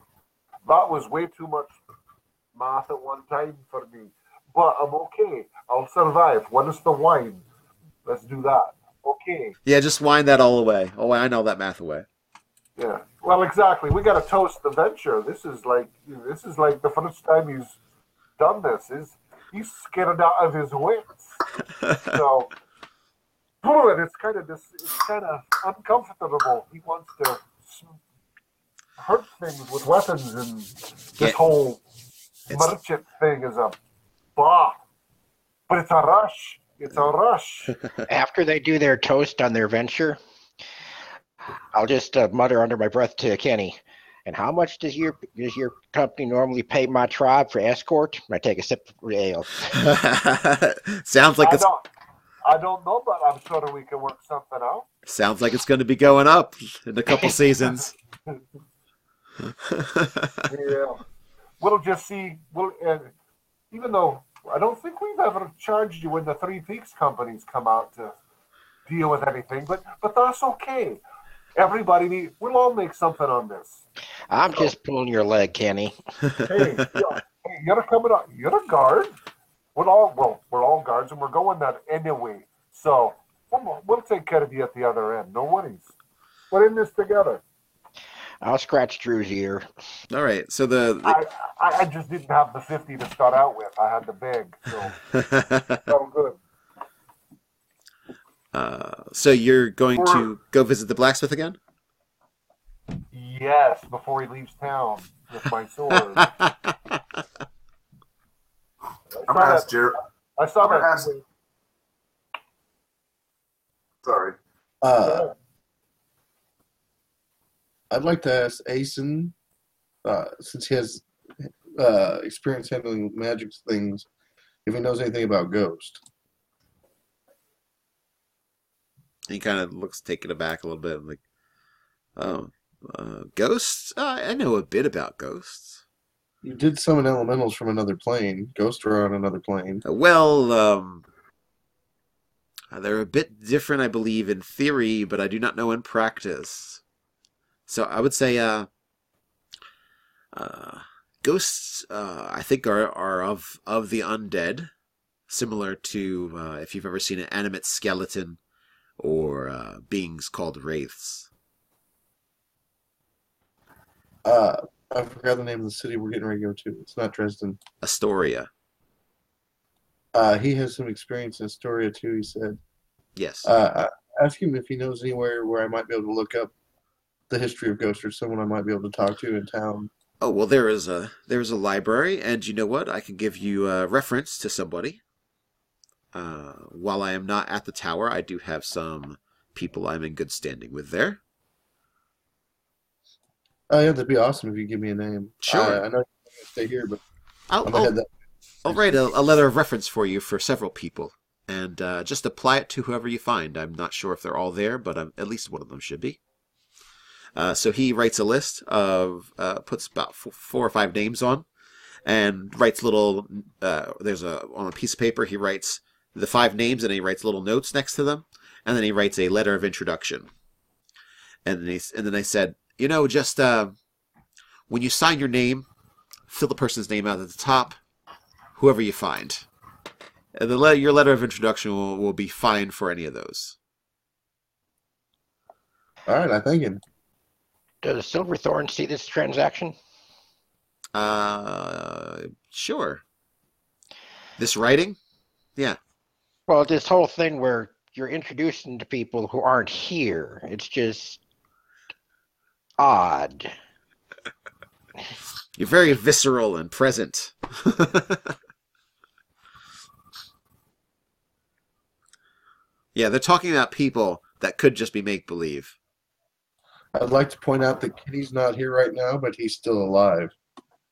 that was way too much math at one time for me, but I'm okay. I'll survive. What is the wine? Let's do that. Okay. Yeah, just wind that all away. Oh, I know that math away. Yeah. Well, exactly. We got to toast the venture. This is like the first time he's done this. He's scared out of his wits. So, and it's kind of uncomfortable. He wants to hurt things with weapons, and this whole merchant thing is a bah. But it's a rush. It's a rush. After they do their toast on their venture, I'll just mutter under my breath to Kenny. And how much does your company normally pay my tribe for escort? I take a sip of ale. Sounds like I don't know, but I'm sure we can work something out. Sounds like it's going to be going up in a couple seasons. Yeah, we'll just see. Even though I don't think we've ever charged you when the Three Peaks companies come out to deal with anything, but that's okay. We'll all make something on this. I'm just pulling your leg, Kenny. Hey, you're coming up. You're a guard. We're all guards, and we're going that anyway. So we'll take care of you at the other end. No worries. We're in this together. I'll scratch Drew's ear. All right, so I just didn't have the 50 to start out with. I had to beg. So all good. So you're going to go visit the blacksmith again? Yes, before he leaves town with my sword. I'm gonna ask Jared. I saw I'm gonna that. ask- Sorry. I'd like to ask Asen, since he has experience handling magic things, if he knows anything about Ghost. He kind of looks taken aback a little bit. Like, ghosts? I know a bit about ghosts. You did summon elementals from another plane. Ghosts are on another plane. They're a bit different, I believe, in theory, but I do not know in practice. So I would say, ghosts, I think, are of the undead, similar to if you've ever seen an animate skeleton or beings called wraiths. I forgot the name of the city we're getting ready to go to. It's not Dresden. Astoria. He has some experience in Astoria too, he said. Yes. Ask him if he knows anywhere where I might be able to look up the history of ghosts or someone I might be able to talk to in town. Oh, well, there's a library, and you know what? I can give you a reference to somebody. While I am not at the tower, I do have some people I'm in good standing with there. Oh, yeah, that'd be awesome if you give me a name. Sure. I know you can't stay here, but I'll write a letter of reference for you for several people, and just apply it to whoever you find. I'm not sure if they're all there, but at least one of them should be. So he writes a list of, puts about 4 or 5 names on, and writes little, on a piece of paper, he writes the 5 names, and he writes little notes next to them, and then he writes a letter of introduction. And then I said, just when you sign your name, fill the person's name out at the top, whoever you find. And your letter of introduction will be fine for any of those. all right, I thank him. Does Silverthorn see this transaction? Sure. This writing? Yeah. Well, this whole thing where you're introducing to people who aren't here, it's just odd. You're very visceral and present. Yeah, they're talking about people that could just be make-believe. I'd like to point out that Kitty's not here right now, but he's still alive.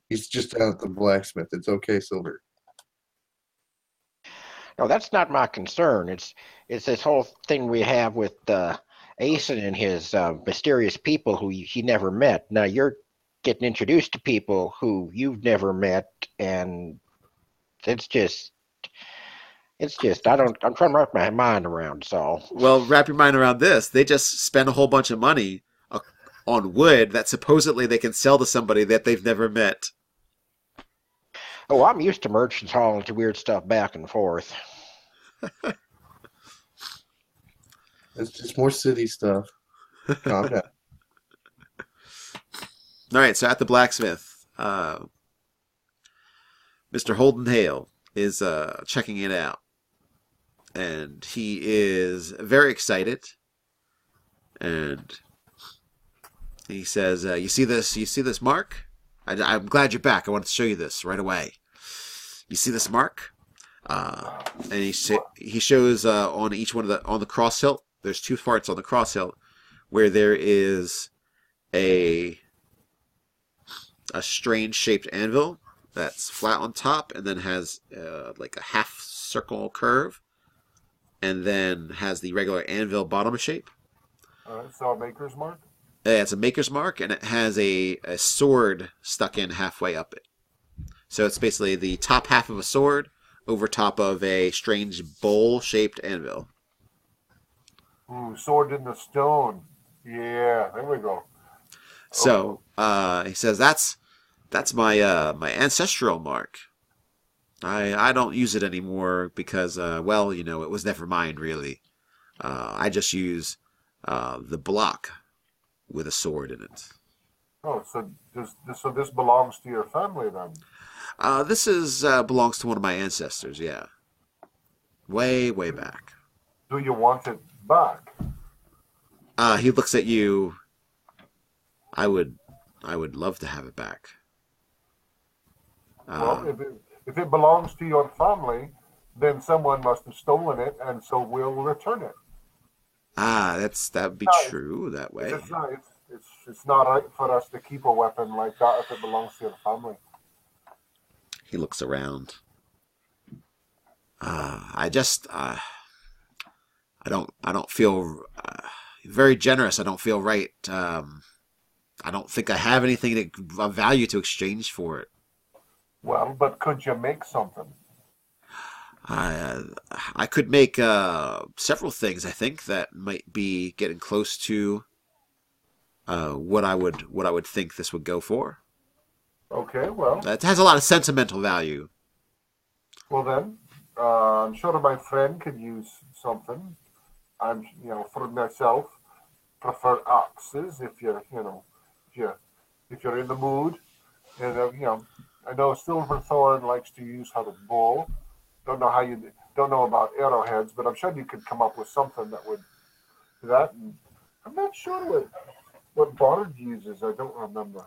He's just down at the blacksmith. It's okay, Silver. No, that's not my concern. It's this whole thing we have with Aeson and his mysterious people who he never met. Now you're getting introduced to people who you've never met, and it's just I'm trying to wrap my mind around. So Well, wrap your mind around this. They just spent a whole bunch of money on wood that supposedly they can sell to somebody that they've never met. oh, I'm used to merchants hauling weird stuff back and forth. It's just more city stuff. Calm down. All right, so at the blacksmith, Mr. Holden Hale is checking it out, and he is very excited. And he says, "You see this? You see this mark? I'm glad you're back. I wanted to show you this right away. You see this mark?" And he shows on each one of the cross hilt. There's 2 parts on the cross hilt where there is a strange shaped anvil that's flat on top and then has like a half circle curve, and then has the regular anvil bottom shape. So a maker's mark? It's a maker's mark, and it has a sword stuck in halfway up it. So it's basically the top half of a sword over top of a strange bowl-shaped anvil. Ooh, sword in the stone. Yeah, there we go. So he says that's my my ancestral mark. I don't use it anymore because it was never mine really. I just use the block with a sword in it. Oh, so this belongs to your family then? This belongs to one of my ancestors. Yeah, way back. Do you want it back? He looks at you. I would love to have it back. Well, if it belongs to your family, then someone must have stolen it, and so we'll return it. That would be true that way. It's not right for us to keep a weapon like that if it belongs to your family. He looks around. I don't feel very generous. I don't feel right. I don't think I have anything of value to exchange for it. Well, but could you make something? I could make several things. I think that might be getting close to what I would think this would go for. Okay, well, It has a lot of sentimental value. well then, I'm sure my friend could use something. For myself, prefer axes if if you're in the mood. And I know Silverthorn likes to use her bow. Don't know about arrowheads, but I'm sure you could come up with something that would do that. And I'm not sure what Bard uses. I don't remember.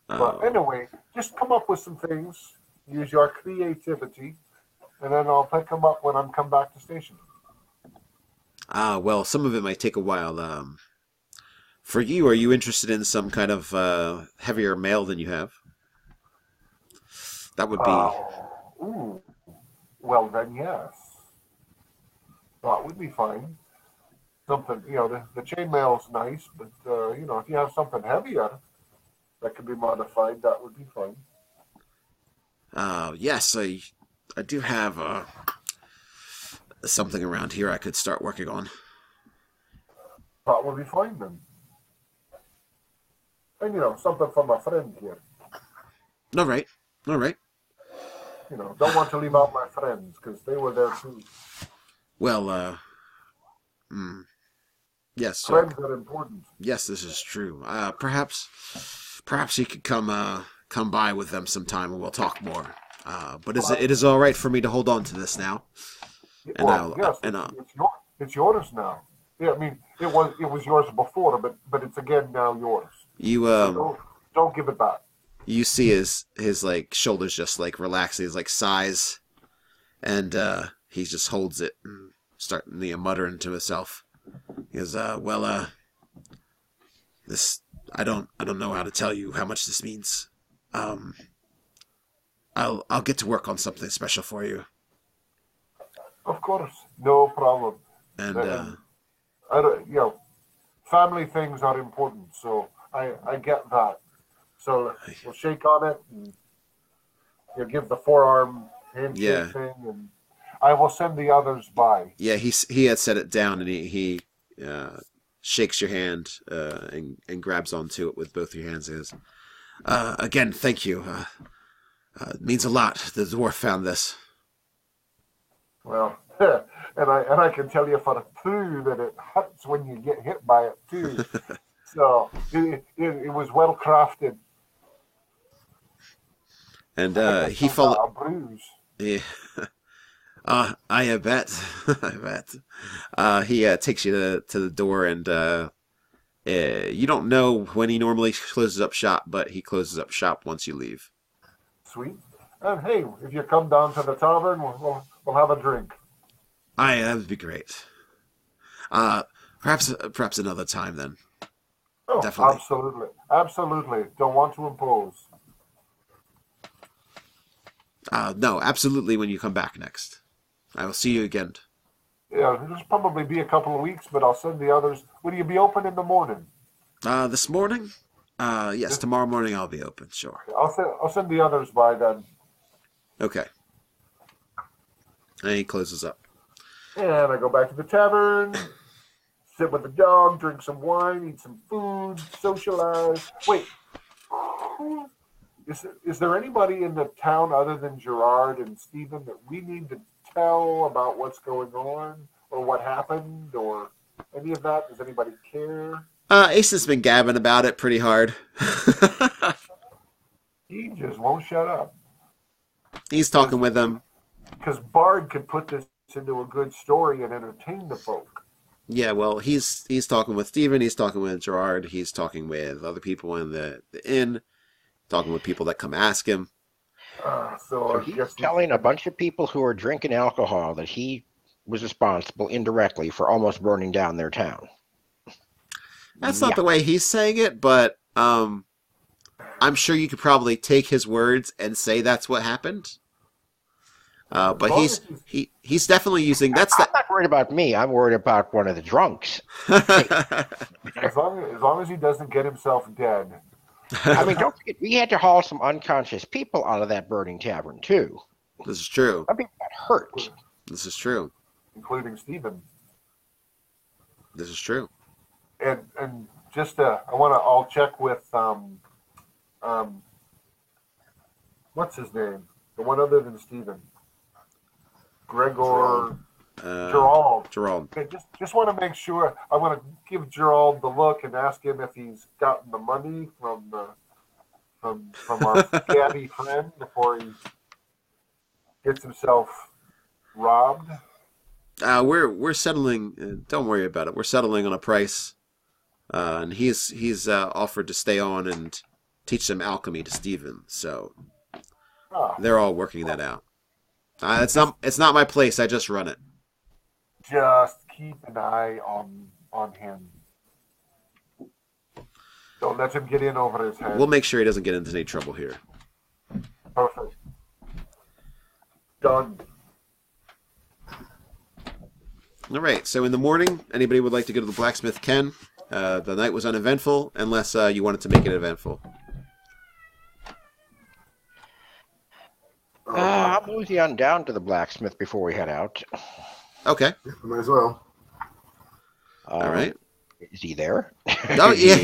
But Uh, anyway, just come up with some things. Use your creativity, and then I'll pick them up when I'm come back to station. well, some of it might take a while. For you, are you interested in some kind of heavier mail than you have? That would be. Ooh, well then, yes, that would be fine. Something, the chainmail's nice, but if you have something heavier that could be modified, that would be fine. Yes, I do have something around here I could start working on. That would be fine then. And something from a friend here. All right, all right. Don't want to leave out my friends because they were there too. Well, mm, yes, Friends are important. yes, this is true. Perhaps you could come by with them sometime and we'll talk more. But it is all right for me to hold on to this now, and Well, yes, it's yours now. Yeah, I mean it was yours before, but it's again now yours. you So don't give it back. you see his like shoulders just like relax. He's like sighs, and he just holds it and starting muttering to himself. He goes, this I don't know how to tell you how much this means. Um, I'll get to work on something special for you. Of course, no problem. And I don't, family things are important, so I get that. So we'll shake on it, and you'll give the forearm handshake Yeah. thing, and I will send the others by. yeah, he had set it down, and he shakes your hand and grabs onto it with both your hands. He goes, again, thank you. It means a lot. The dwarf found this. Well, and I can tell you for true that it hurts when you get hit by it too. So it was well crafted. And he It's followed. a bruise. Yeah. I bet. I bet. He takes you to the door, and you don't know when he normally closes up shop, but he closes up shop once you leave. Sweet. And hey, if you come down to the tavern, we'll have a drink. That would be great. Perhaps another time then. Oh, Definitely. absolutely, absolutely. Don't want to impose. No, absolutely. When you come back next, I will see you again. Yeah, it'll probably be a couple of weeks, but I'll send the others. Will you be open in the morning? This morning? Yes, tomorrow morning I'll be open. Sure. I'll send the others by then. Okay. And he closes up. And I go back to the tavern, sit with the dog, drink some wine, eat some food, socialize. Wait, is there anybody in the town other than Gerard and Stephen that we need to tell about what's going on or what happened or any of that? Does anybody care? Ace has been gabbing about it pretty hard. He just won't shut up. He's talking with them. Because Bard could put this into a good story and entertain the folk. Yeah, well, he's talking with Steven, he's talking with Gerard, he's talking with other people in the inn, talking with people that come ask him. So So I he's guess telling a bunch of people who are drinking alcohol that he was responsible indirectly for almost burning down their town. That's not the way he's saying it, but I'm sure you could probably take his words and say that's what happened. But he's definitely using I'm not worried about me. I'm worried about one of the drunks. as long as he doesn't get himself dead, I mean, don't forget, we had to haul some unconscious people out of that burning tavern, too. This is true. Some people got hurt. This is true. including Stephen. This is true. And just I'll check with what's his name? The one other than Stephen. Gregor. Gerald. Gerald. Okay, just want to make sure. I want to give Gerald the look and ask him if he's gotten the money from our Gabby friend before he gets himself robbed. We're settling. Don't worry about it. We're settling on a price, and he's offered to stay on and teach some alchemy to Stephen. So they're all working that out. It's not my place. I just run it. Just keep an eye on him. Don't let him get in over his head. We'll make sure he doesn't get into any trouble here. Perfect. Done. All right. So in the morning, anybody would like to go to the blacksmith can. The night was uneventful, unless you wanted to make it eventful. I'll move you on down to the blacksmith before we head out. Okay. Might as well. All right. Is he there? Oh yeah,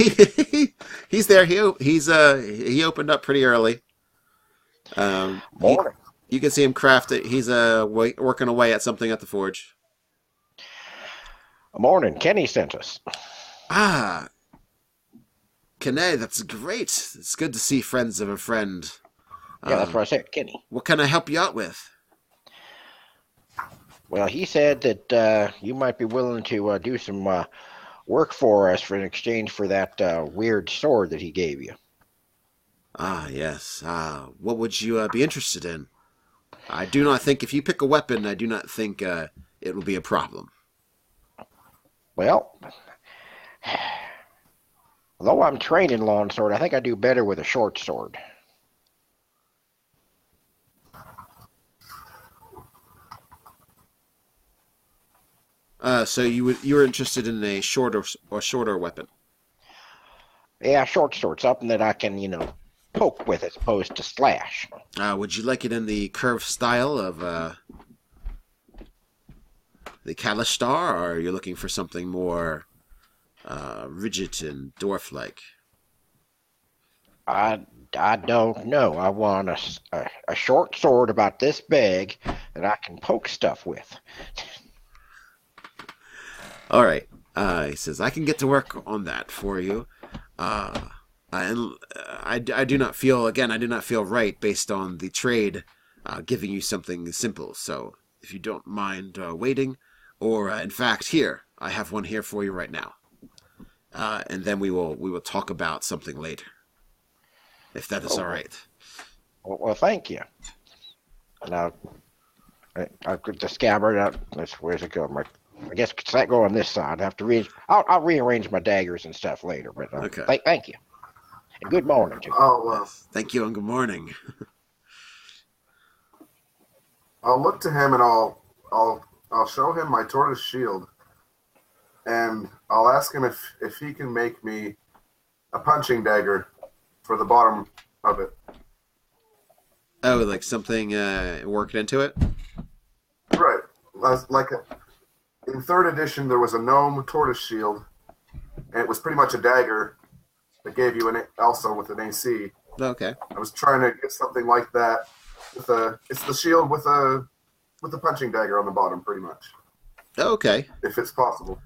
he's there. He opened up pretty early. Morning. You can see him craft it. He's working away at something at the forge. Morning. Kenny sent us. Ah, Kene, that's great. It's good to see friends of a friend. Yeah, that's what I said, Kenny. What can I help you out with? Well, he said that you might be willing to do some work for us in exchange for that weird sword that he gave you. Ah, yes. What would you be interested in? I do not think if you pick a weapon, I do not think it will be a problem. Well, although I'm trained in long sword, I think I do better with a short sword. So you were interested in a shorter weapon? Yeah, short sword, something that I can, poke with as opposed to slash. Would you like it in the curved style of the Kalistar, or are you looking for something more rigid and dwarf-like? I don't know. I want a short sword about this big that I can poke stuff with. All right. He says, I can get to work on that for you. And I do not feel right based on the trade giving you something simple. So if you don't mind waiting, or in fact, here, I have one here for you right now. And then we will talk about something later, if that is all right. Well, thank you. And I'll get the scabbard out. Where's it go? I guess it's that go on this side. I have to I'll rearrange my daggers and stuff later. But okay. Thank you. And good morning to you. Yes. Thank you and good morning. I'll look to him and I'll show him my tortoise shield, and I'll ask him if he can make me a punching dagger for the bottom of it. Oh, like something worked into it? Right. In 3rd edition, there was a gnome tortoise shield, and it was pretty much a dagger that gave you also with an AC. Okay. I was trying to get something like that. It's the shield with a punching dagger on the bottom, pretty much. Okay. If it's possible.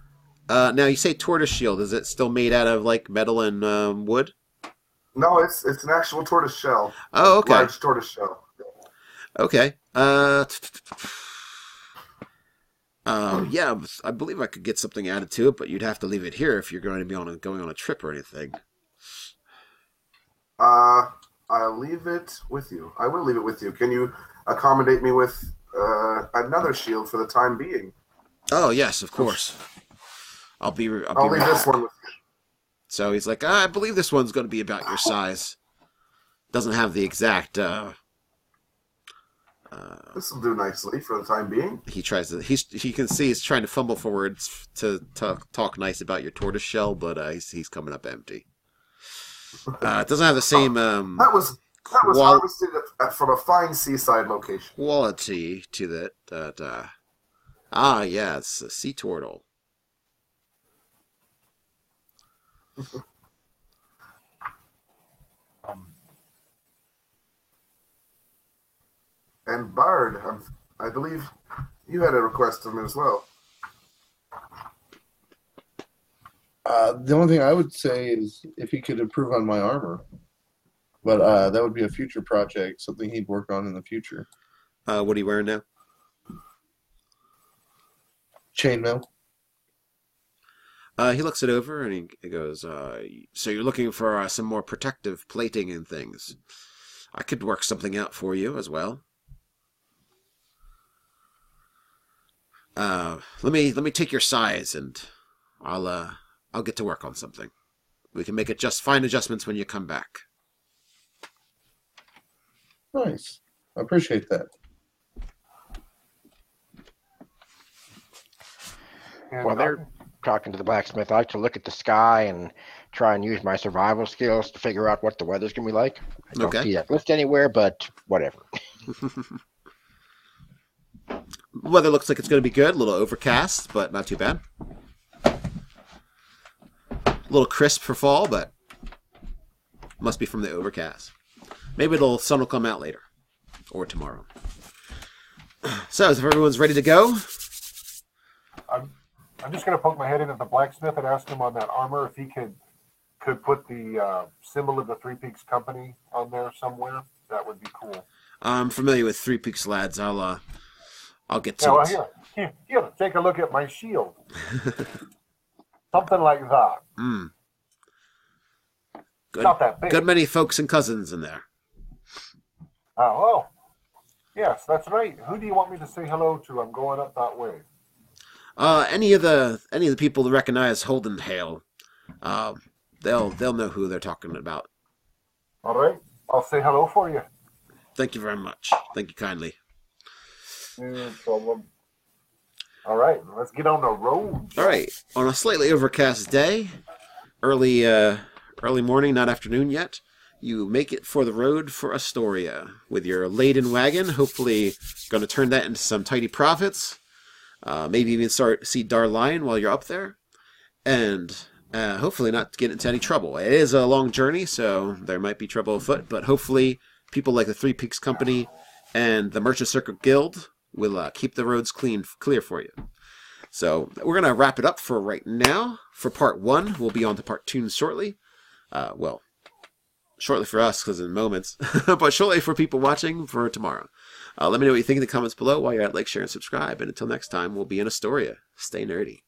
Now you say tortoise shield. Is it still made out of like metal and wood? No, it's an actual tortoise shell. Oh, okay. Large tortoise shell. Okay. Yeah, I believe I could get something added to it, but you'd have to leave it here if you're going to be going on a trip or anything. I'll leave it with you. I will leave it with you. Can you accommodate me with another shield for the time being? Oh yes, of course. I'll leave this one with you. So he's like, I believe this one's going to be about your size. Doesn't have the exact. This will do nicely for the time being. He tries to. He can see he's trying to fumble for words to talk nice about your tortoise shell, but he's coming up empty. It doesn't have the same That was harvested from a fine seaside location. quality to that. Yeah, it's a sea turtle. And Bard, I believe you had a request of him as well. The only thing I would say is if he could improve on my armor. But that would be a future project, something he'd work on in the future. What are you wearing now? Chainmail. He looks it over and he goes, so you're looking for some more protective plating and things. I could work something out for you as well. Let me take your size and I'll get to work on something. We can make fine adjustments when you come back. Nice. I appreciate that. While they're talking to the blacksmith, I like to look at the sky and try and use my survival skills to figure out what the weather's going to be like. I don't see that list anywhere, but whatever. Weather looks like it's going to be good. A little overcast, but not too bad. A little crisp for fall, but must be from the overcast. Maybe the sun will come out later. Or tomorrow. So, if everyone's ready to go... I'm just going to poke my head in at the blacksmith and ask him on that armor if he could put the symbol of the Three Peaks Company on there somewhere. That would be cool. I'm familiar with Three Peaks, lads. I'll get to well, it. Here, take a look at my shield. Something like that. Good, not that big. Good many folks and cousins in there. Oh, yes, that's right. Who do you want me to say hello to? I'm going up that way. Any of the people that recognize Holden Hale, they'll know who they're talking about. All right, I'll say hello for you. Thank you very much. Thank you kindly. No problem. All right, let's get on the road. All right, on a slightly overcast day, early morning, not afternoon yet, you make it for the road for Astoria with your laden wagon. Hopefully, going to turn that into some tidy profits. Maybe even see Darline while you're up there, and hopefully not get into any trouble. It is a long journey, so there might be trouble afoot, but hopefully people like the Three Peaks Company and the Merchant Circuit Guild will keep the roads clear for you. So we're going to wrap it up for right now. For part 1, we'll be on to part 2 shortly. Well, shortly for us, because in moments, but shortly for people watching for tomorrow. Let me know what you think in the comments below while you're at. Like, share, and subscribe. And until next time, we'll be in Astoria. Stay nerdy.